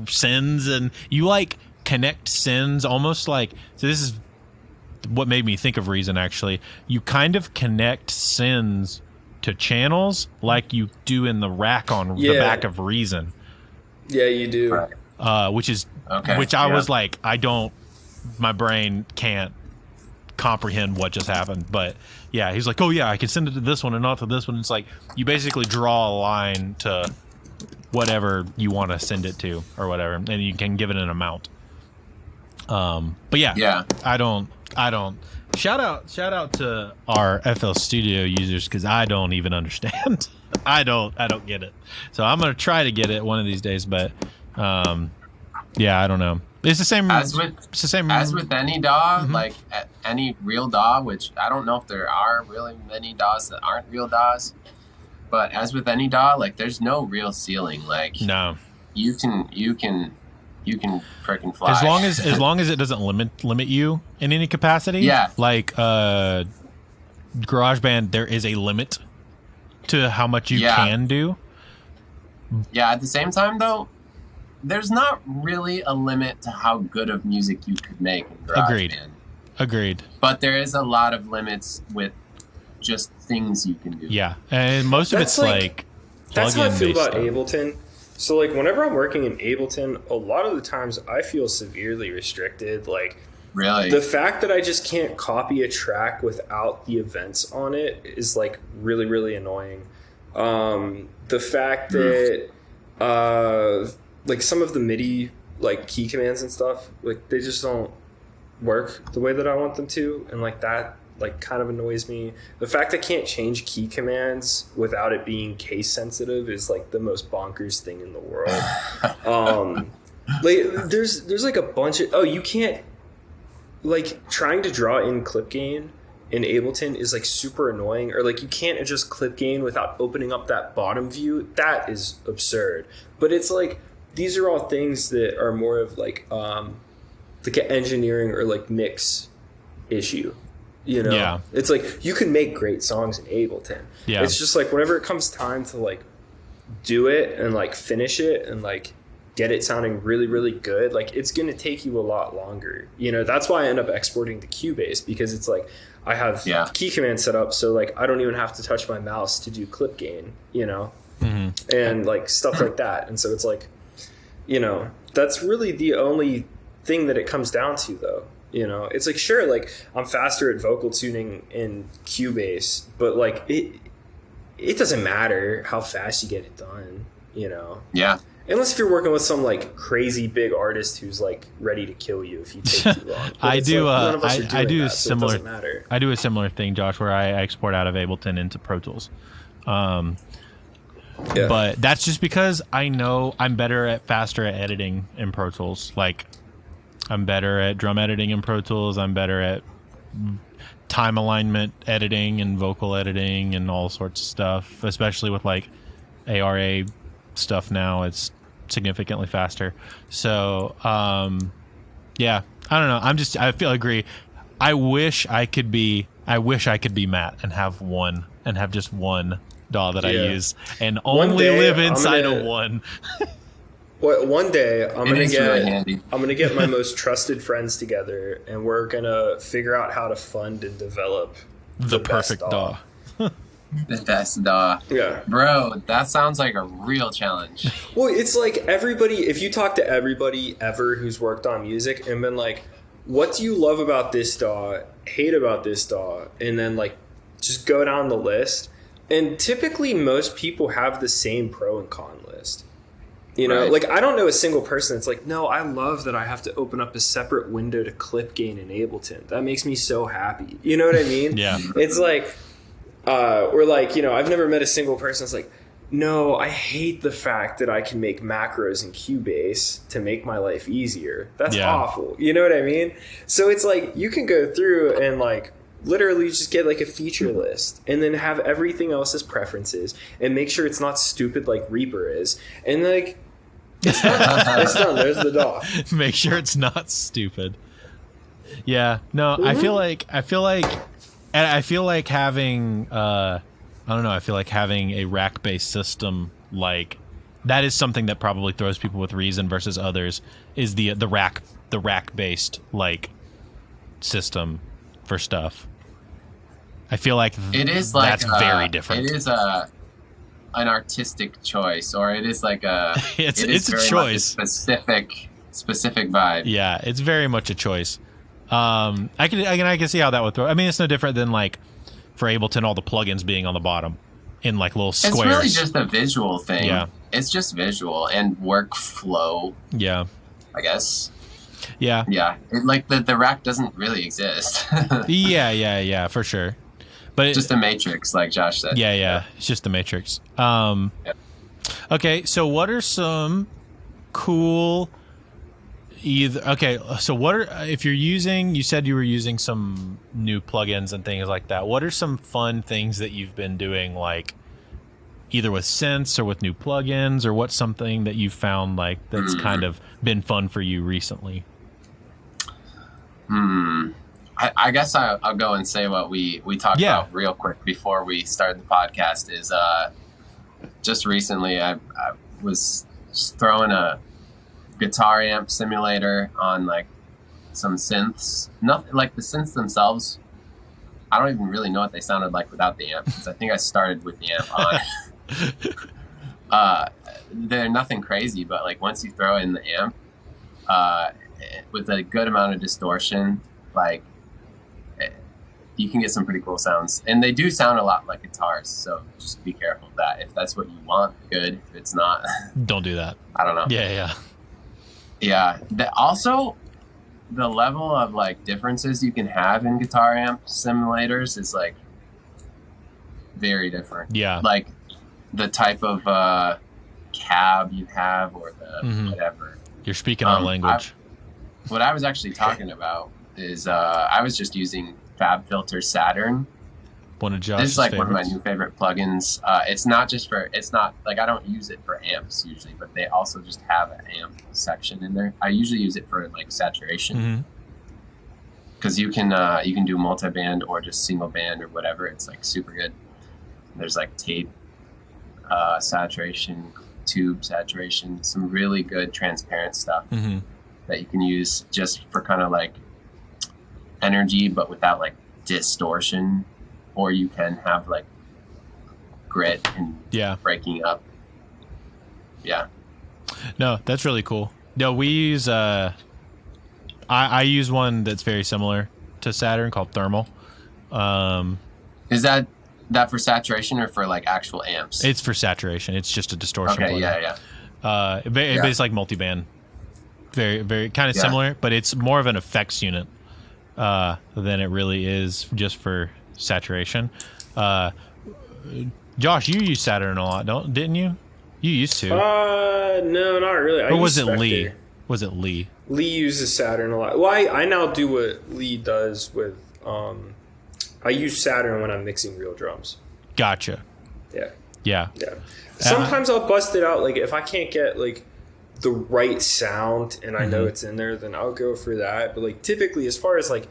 sends, and you like connect sends almost like, so this is what made me think of Reason. Actually, you kind of connect sends to channels like you do in the rack on the back of Reason. Yeah, you do. Which is okay. Which I was like, my brain can't comprehend what just happened. But yeah, he's like, oh yeah, I can send it to this one and not to this one. It's like you basically draw a line to whatever you want to send it to or whatever, and you can give it an amount. But yeah, I don't. Shout out to our FL Studio users, because I don't even understand. I don't get it. So I'm gonna try to get it one of these days, but yeah, I don't know. It's the same as with any DAW, like any real DAW, which I don't know if there are really many DAWs that aren't real DAWs, but as with any DAW, like there's no real ceiling. Like no, you can freaking fly as long as it doesn't limit you in any capacity. Yeah, like GarageBand, there is a limit to how much you can do. Yeah, at the same time though, there's not really a limit to how good of music you could make in GarageBand. Agreed. But there is a lot of limits with just things you can do. Yeah, and most of it's like that's how I feel about stuff. Ableton. So like whenever I'm working in Ableton, a lot of the times I feel severely restricted. Like really, the fact that I just can't copy a track without the events on it is like really, really annoying. The fact that like some of the MIDI like key commands and stuff, like they just don't work the way that I want them to, and like that like kind of annoys me. The fact I can't change key commands without it being case sensitive is like the most bonkers thing in the world. Like there's like a bunch of you can't, like trying to draw in clip gain in Ableton is like super annoying, or like you can't adjust clip gain without opening up that bottom view. That is absurd. But it's like these are all things that are more of like an engineering or like mix issue. You know, yeah. It's like you can make great songs in Ableton. Yeah. It's just like whenever it comes time to like do it and like finish it and like get it sounding really, really good, like it's going to take you a lot longer. You know, that's why I end up exporting to Cubase, because it's like I have key command set up, so like I don't even have to touch my mouse to do clip gain, you know, and like stuff like that. And so it's like, you know, that's really the only thing that it comes down to, though. You know, it's like, sure, like I'm faster at vocal tuning in Cubase, but like it doesn't matter how fast you get it done, you know? Yeah. Unless if you're working with some like crazy big artist who's like ready to kill you if you take too long. I do a similar thing, Josh, where I export out of Ableton into Pro Tools. But that's just because I know I'm faster at editing in Pro Tools. Like I'm better at drum editing in Pro Tools. I'm better at time alignment editing and vocal editing and all sorts of stuff, especially with like ARA stuff now. It's significantly faster. So, yeah, I don't know. I agree. I wish I could be I wish I could be Matt and have just one DAW that I use and One only day, live inside of one. One day I'm really gonna get my most trusted friends together, and we're gonna figure out how to fund and develop The perfect DAW. The best DAW. Yeah. Bro, that sounds like a real challenge. Well, it's like if you talk to everybody ever who's worked on music and been like, what do you love about this DAW, hate about this DAW, and then like just go down the list. And typically most people have the same pro and con list. You know, Right. like I don't know a single person that's like, no, I love that I have to open up a separate window to clip gain in Ableton. That makes me so happy. You know what I mean? Yeah. It's like, or like, you know, I've never met a single person that's like, no, I hate the fact that I can make macros in Cubase to make my life easier. That's awful. You know what I mean? So it's like you can go through and like literally just get like a feature list and then have everything else as preferences and make sure it's not stupid like Reaper is. And like, it's done. It's done. There's the DAW. Make sure it's not stupid. Yeah. No, I feel like having I don't know, I feel like having a rack-based system, like that is something that probably throws people with Reason versus others, is the rack-based like system for stuff. I feel like It is like that's very different. It is an artistic choice, or it is like it's a very choice. much a specific vibe. Yeah, it's very much a choice. I can see how that would throw. I mean, it's no different than like for Ableton, all the plugins being on the bottom in like little squares. It's really just a visual thing. Yeah. It's just visual and workflow. Yeah. I guess. Yeah. Yeah. Like the rack doesn't really exist. Yeah, for sure. But just a matrix, like Josh said. Yeah. It's just the matrix. Okay, so what are some cool so what are, if you're using, you said you were using some new plugins and things like that, what are some fun things that you've been doing, like either with synths or with new plugins, or what's something that you've found like that's kind of been fun for you recently? I guess I'll go and say what we talked about real quick before we started the podcast is just recently I was just throwing a guitar amp simulator on like some synths. Nothing like the synths themselves. I don't even really know what they sounded like without the amp, because I think I started with the amp on. They're nothing crazy, but like once you throw in the amp with a good amount of distortion, like you can get some pretty cool sounds, and they do sound a lot like guitars. So just be careful of that. If that's what you want, good. If it's not, don't do that. I don't know. Yeah. Also, the level of like differences you can have in guitar amp simulators is like very different. Yeah. Like the type of cab you have, or the whatever. You're speaking our language. What I was actually talking about is I was just using FabFilter Saturn. One of Josh's This is like favorites. one of my new favorite plugins. It's not like I don't use it for amps usually, but they also just have an amp section in there. I usually use it for like saturation, because you can do multi-band or just single band or whatever. It's like super good. There's like tape saturation, tube saturation, some really good transparent stuff that you can use just for kind of like energy, but without like distortion. Or you can have like grit and breaking up. Yeah. No, that's really cool. No, we use I use one that's very similar to Saturn called Thermal. Is that for saturation or for like actual amps? It's for saturation. It's just a distortion. Okay, plugin. It's like multiband. Very, very kind of similar, but it's more of an effects unit than it really is just for saturation. Josh, you use Saturn a lot, didn't you? You used to. No, not really. Or was it Lee? Was it Lee? Lee uses Saturn a lot. Well, I now do what Lee does with. I use Saturn when I'm mixing real drums. Gotcha. Yeah. Sometimes I'll bust it out. Like if I can't get like the right sound and I know it's in there, then I'll go for that. But like typically, as far as like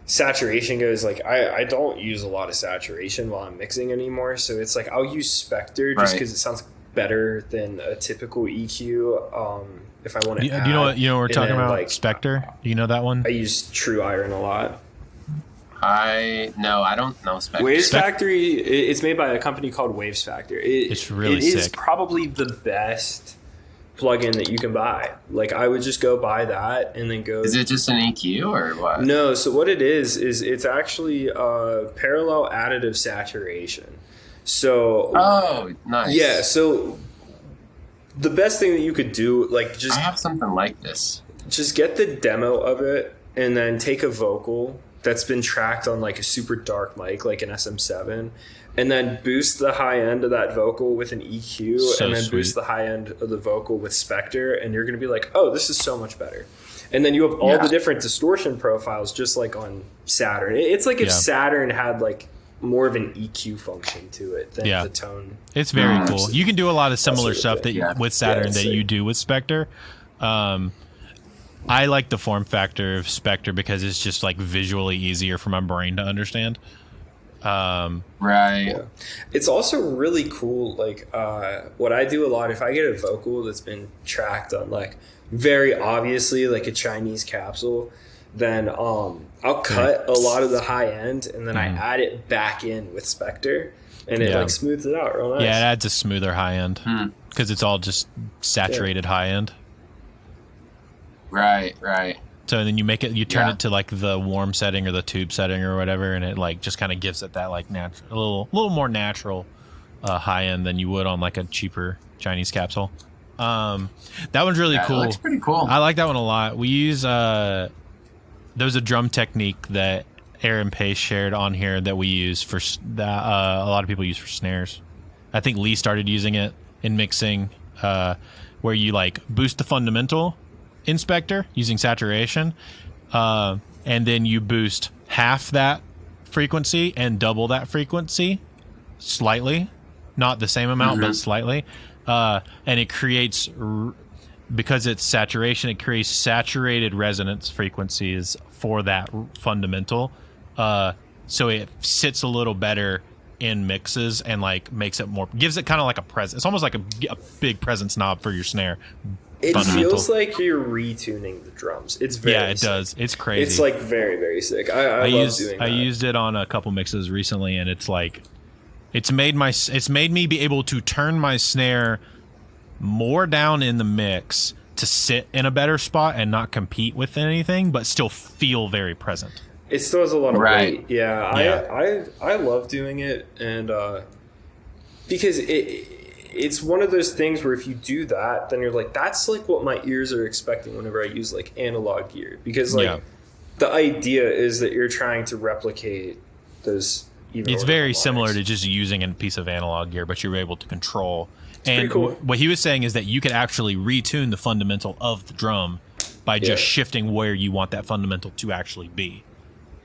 saturation goes, like I don't use a lot of saturation while I'm mixing anymore. So it's like I'll use Spectre just because it sounds better than a typical EQ. If I want to, do you know what we're talking about? Like, Spectre. Do you know that one? I use True Iron a lot. I don't know Spectre. Waves Factory. It's made by a company called Waves Factory. It's really sick. It is sick. Probably the best plugin that you can buy. Like I would just go buy that and then go. Is it just an EQ or what? No. So what it is it's actually parallel additive saturation. So. Oh, nice. Yeah. So the best thing that you could do, like just I have something like this. Just get the demo of it and then take a vocal that's been tracked on like a super dark mic, like an SM7, and then boost the high end of that vocal with an EQ, and then boost the high end of the vocal with Spectre, and you're going to be like, oh, this is so much better. And then you have all the different distortion profiles just like on Saturn. It's like if Saturn had like more of an EQ function to it than the tone. It's very cool. You can do a lot of similar stuff with Saturn that you do with Spectre. I like the form factor of Spectre because it's just like visually easier for my brain to understand. Right. Yeah. It's also really cool. Like what I do a lot, if I get a vocal that's been tracked on like very obviously like a Chinese capsule, then I'll cut a lot of the high end and then I add it back in with Spectre and it like smooths it out real nice. Yeah, it adds a smoother high end because it's all just saturated high end. Right. So then you turn it to like the warm setting or the tube setting or whatever, and it like just kind of gives it that like a little more natural high end than you would on like a cheaper Chinese capsule. That one's really cool. It looks pretty cool. I like that one a lot. We use there's a drum technique that Aaron Pace shared on here that we use for that a lot of people use for snares. I think Lee started using it in mixing, where you like boost the fundamental in Spectre using saturation, and then you boost half that frequency and double that frequency slightly, not the same amount but slightly, and it creates, because it's saturation, it creates saturated resonance frequencies for that fundamental, so it sits a little better in mixes and like makes it more, gives it kind of like a presence. It's almost like a big presence knob for your snare. It feels like you're retuning the drums. It's very it does. It's crazy. It's like very, very sick. I love doing that. I used it on a couple mixes recently, and it's like it's made me be able to turn my snare more down in the mix to sit in a better spot and not compete with anything, but still feel very present. It still has a lot of weight. Yeah. I love doing it, and because it's one of those things where if you do that, then you're like, that's like what my ears are expecting whenever I use like analog gear, because like the idea is that you're trying to replicate those. It's very similar to just using a piece of analog gear, but you're able to control. And cool. What he was saying is that you could actually retune the fundamental of the drum by just shifting where you want that fundamental to actually be.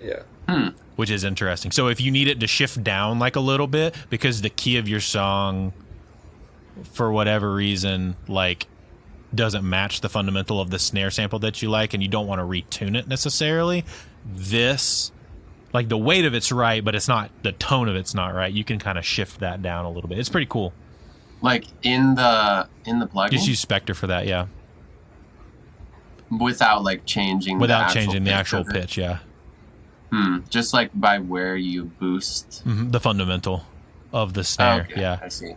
Yeah. Which is interesting. So if you need it to shift down like a little bit because the key of your song, for whatever reason, like doesn't match the fundamental of the snare sample that you like, and you don't want to retune it necessarily, this, like the weight of it's right, but it's not, the tone of it's not right. You can kind of shift that down a little bit. It's pretty cool. Like in the plugin? Just use Spectre for that, yeah. Without like changing the actual pitch, yeah. Just like by where you boost the fundamental of the snare. Okay, yeah, I see.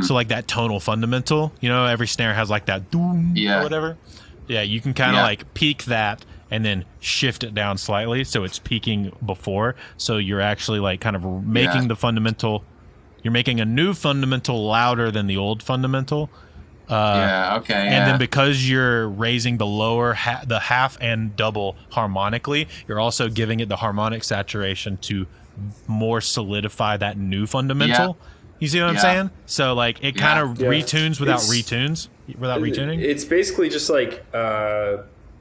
So like that tonal fundamental, you know, every snare has like that doom or whatever. Yeah, you can kind of like peak that and then shift it down slightly so it's peaking before. So you're actually like kind of making the fundamental, you're making a new fundamental louder than the old fundamental. And then because you're raising the lower the half and double harmonically, you're also giving it the harmonic saturation to more solidify that new fundamental. You see what I'm saying? So like it kind of retunes without retuning. It's basically just like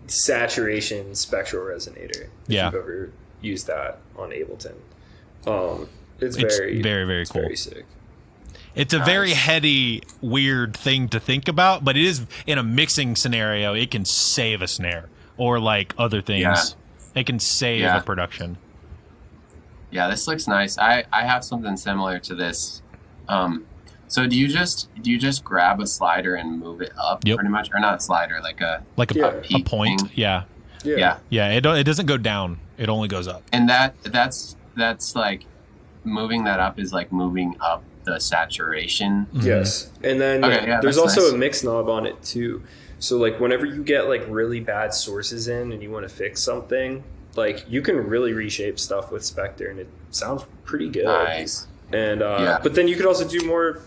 saturation spectral resonator. If you've ever used that on Ableton. It's very, very cool. Very sick. It's a very heady, weird thing to think about, but it is in a mixing scenario. It can save a snare or like other things. It can save a production. Yeah, this looks nice. I have something similar to this. So do you just grab a slider and move it up pretty much, or not a slider, like a point? Thing? Yeah. It doesn't go down. It only goes up. And that's like moving that up is like moving up the saturation. Yes, and then there's also a mix knob on it too. So like whenever you get like really bad sources in and you want to fix something, like you can really reshape stuff with Spectre, and it sounds pretty good. Nice. And but then you could also do more,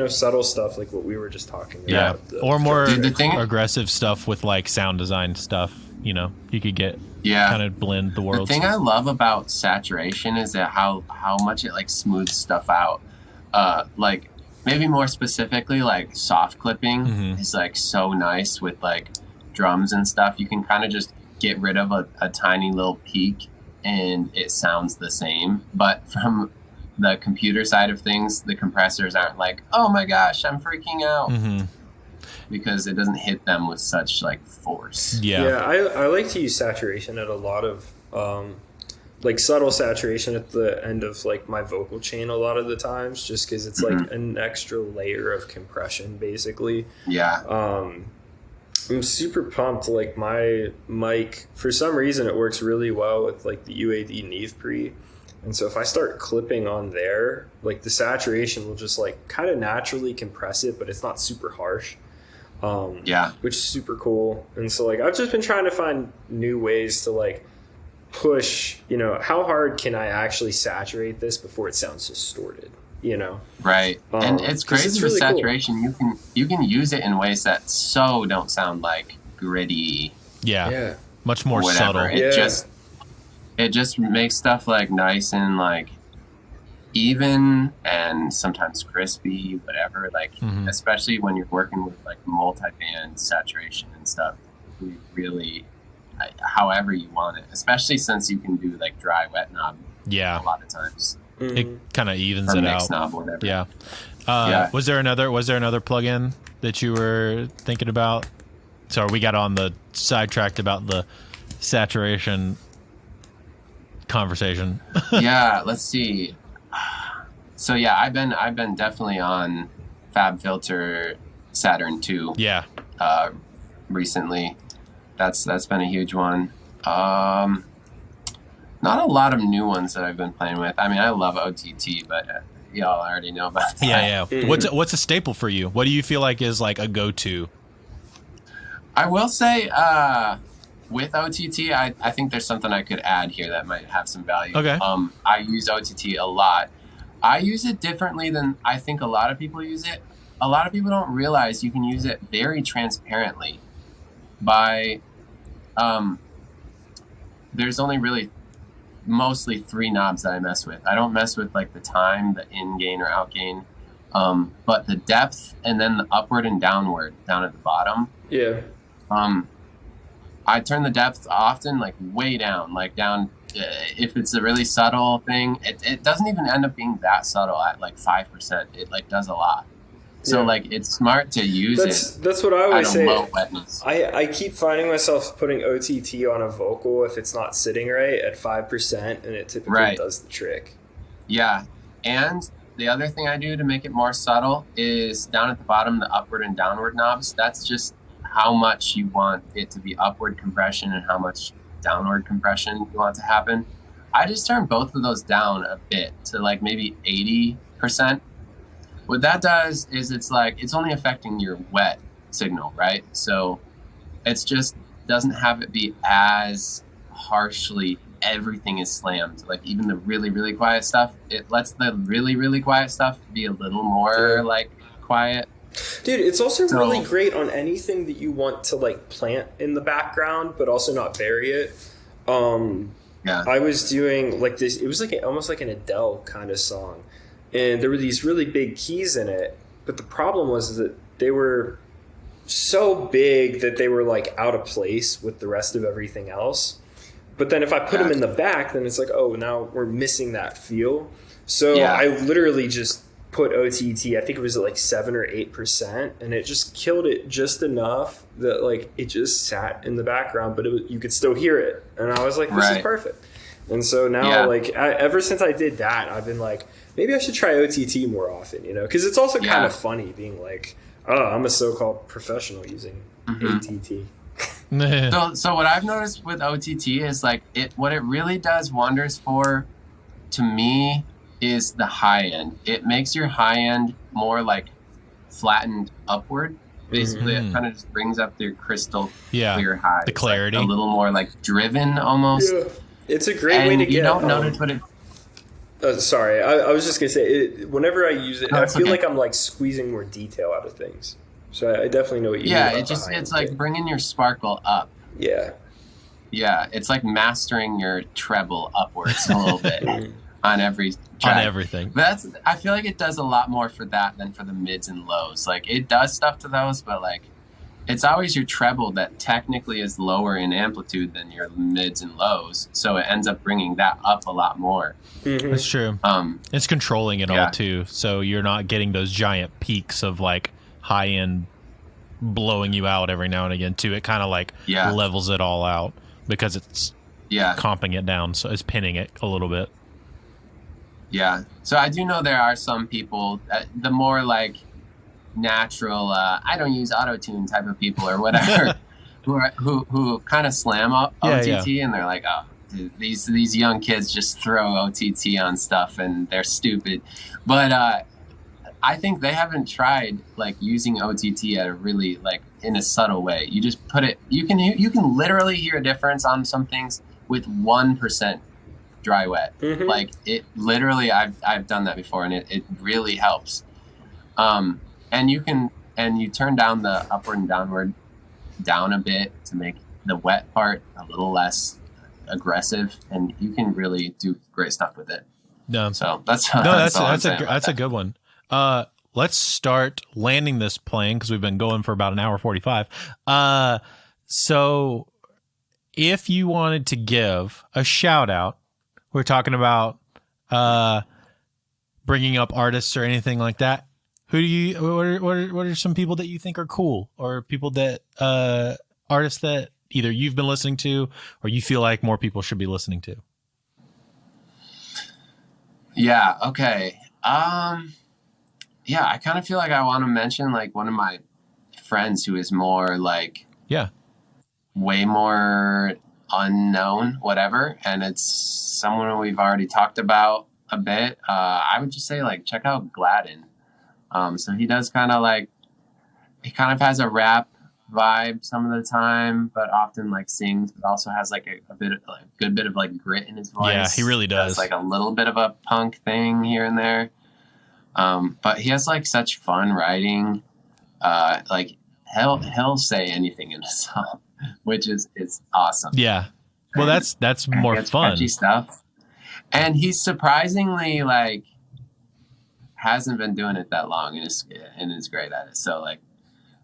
subtle stuff like what we were just talking about. Or more aggressive stuff with like sound design stuff. You could get kind of blend the world. The thing I love about saturation is that how much it like smooths stuff out. Like maybe more specifically, like soft clipping is like so nice with like drums and stuff. You can kind of just get rid of a tiny little peak and it sounds the same. But from the computer side of things, the compressors aren't like, oh my gosh, I'm freaking out. Because it doesn't hit them with such like force. I like to use saturation at a lot of like subtle saturation at the end of like my vocal chain a lot of the times, just because it's like an extra layer of compression basically. I'm super pumped. Like my mic, for some reason it works really well with like the UAD Neve pre, and so if I start clipping on there, like the saturation will just like kind of naturally compress it, but it's not super harsh. Which is super cool. And so like I've just been trying to find new ways to like push, how hard can I actually saturate this before it sounds distorted, Right. And it's crazy with really saturation. Cool. You can use it in ways that don't sound like gritty. Yeah. Much more subtle. It just makes stuff like nice and like even and sometimes crispy, whatever, like especially when you're working with like multi-band saturation and stuff, you really however you want it, especially since you can do like dry wet knob a lot of times. It kind of evens it out. Knob, whatever. Was there another plugin that you were thinking about? So we got on the sidetracked about the saturation conversation. Let's see. So I've been definitely on FabFilter Saturn 2. Recently. That's been a huge one. Not a lot of new ones that I've been playing with. I mean, I love OTT, but y'all already know about that. What's a staple for you? What do you feel like is like a go-to? I will say, with OTT, I think there's something I could add here that might have some value. Okay. I use OTT a lot. I use it differently than I think a lot of people use it. A lot of people don't realize you can use it very transparently by, there's only really mostly 3 knobs that I mess with. I don't mess with like the time, the in gain or out gain, but the depth and then the upward and downward down at the bottom. I turn the depth often like way down, like down. If it's a really subtle thing, it doesn't even end up being that subtle at like 5%. It like does a lot. So like it's smart to use it. That's what I always say. Low wetness. I keep finding myself putting OTT on a vocal if it's not sitting right at 5%, and it typically does the trick. Yeah, and the other thing I do to make it more subtle is down at the bottom, the upward and downward knobs. That's just how much you want it to be upward compression and how much downward compression you want to happen. I just turn both of those down a bit to like maybe 80%. What that does is it's only affecting your wet signal, right? So it's just doesn't have it be as harshly everything is slammed. Like even the really, really quiet stuff, it lets the really, really quiet stuff be a little more like quiet. Dude, it's also really great on anything that you want to like plant in the background, but also not bury it. I was doing like this, it was like almost like an Adele kind of song. And there were these really big keys in it, but the problem was that they were so big that they were like out of place with the rest of everything else. But then if I put them in the back, then it's like, oh, now we're missing that feel. So I literally just put OTT, I think it was at like 7 or 8%, and it just killed it just enough that like it just sat in the background, but you could still hear it. And I was like, this is perfect. And so now, like, ever since I did that, I've been like, maybe I should try OTT more often, you know, because it's also kind of funny being like, oh, I'm a so-called professional using ATT. So what I've noticed with OTT is like what it really does wonders for, to me, is the high end. It makes your high end more like flattened upward. Basically, it kind of just brings up their crystal clear highs. The clarity. Like a little more like driven almost. Yeah. It's a great way to get... You don't notice what it... sorry, I was just going to say, whenever I use it, I feel like I'm like squeezing more detail out of things. So I definitely know what you mean. Yeah, it's like bringing your sparkle up. Yeah. Yeah, it's like mastering your treble upwards a little bit on every track. On everything. But I feel like it does a lot more for that than for the mids and lows. Like, it does stuff to those, but like, it's always your treble that technically is lower in amplitude than your mids and lows. So it ends up bringing that up a lot more. That's true. It's controlling it all too. So you're not getting those giant peaks of like high end blowing you out every now and again too. It kind of like levels it all out because it's comping it down. So it's pinning it a little bit. Yeah. So I do know there are some people the more like natural, I don't use auto-tune type of people or whatever who kind of slam up OTT and they're like, oh, dude, these young kids just throw OTT on stuff and they're stupid. But I think they haven't tried like using OTT at a really like in a subtle way. You just put it, you can literally hear a difference on some things with 1% dry wet. Like it literally, I've done that before and it really helps. And you turn down the upward and downward down a bit to make the wet part a little less aggressive, and you can really do great stuff with it. No, so that's a good one. Let's start landing this plane because we've been going for about an hour 45. So if you wanted to give a shout out, we're talking about bringing up artists or anything like that. Who do you? What are some people that you think are cool, or people that artists that either you've been listening to or you feel like more people should be listening to? Yeah. Okay. Yeah, I kind of feel like I want to mention like one of my friends who is more like way more unknown, whatever, and it's someone we've already talked about a bit. I would just say like check out Gladden. So he does kind of has a rap vibe some of the time, but often like sings, but also has like a good bit of like grit in his voice. Yeah, he really does. Like a little bit of a punk thing here and there. But he has like such fun writing. Like he'll say anything in a song, which is awesome. Yeah. Well, that's more fun. Catchy stuff. And he's surprisingly like hasn't been doing it that long and is great at it. So like,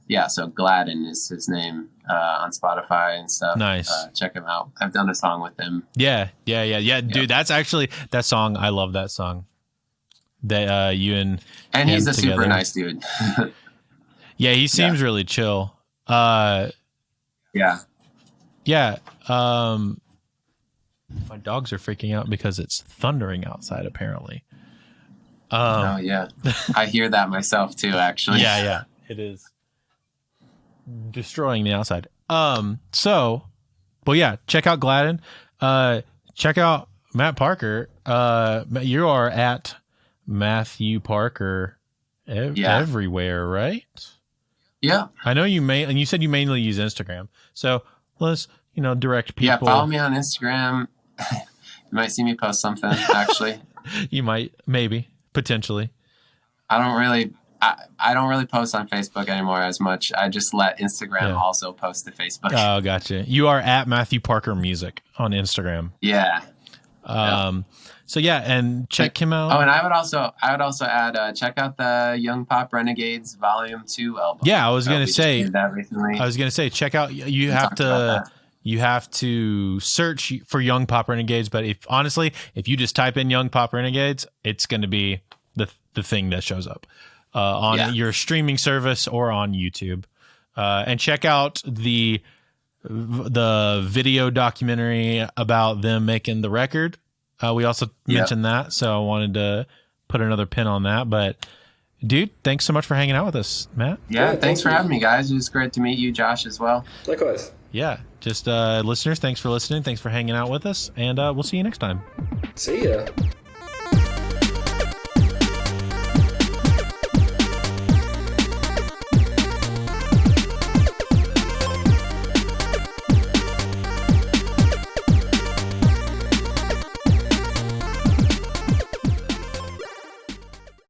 yeah, so Gladden is his name on Spotify and stuff. Nice. Check him out. I've done a song with him. Yeah. Dude, that's actually that song. I love that song. That you and he's a together. Super nice dude. Yeah, he seems really chill. Yeah. My dogs are freaking out because it's thundering outside apparently. Oh yeah, I hear that myself too. Actually, yeah, it is destroying the outside. So, well, yeah, check out Gladden. Check out Matt Parker. You are at Matthew Parker everywhere, right? Yeah, I know you and you said you mainly use Instagram. So let's direct people. Yeah, follow me on Instagram. You might see me post something. Actually, you might, maybe. Potentially. I don't really post on Facebook anymore as much. I just let Instagram also post to Facebook. Oh, gotcha. You are at Matthew Parker Music on Instagram. Yeah. So yeah, and check him out. Oh, and I would also add check out the Young Pop Renegades Volume 2 album. Yeah, I was gonna say that recently. I was gonna say check out. You have to search for Young Pop Renegades, but if you just type in Young Pop Renegades, it's going to be the thing that shows up on your streaming service or on YouTube. And check out the video documentary about them making the record. We also mentioned that, so I wanted to put another pin on that. But dude, thanks so much for hanging out with us, Matt. Yeah, thanks for having me, guys. It was great to meet you, Josh, as well. Likewise. Yeah, just listeners, thanks for listening. Thanks for hanging out with us, and we'll see you next time. See ya.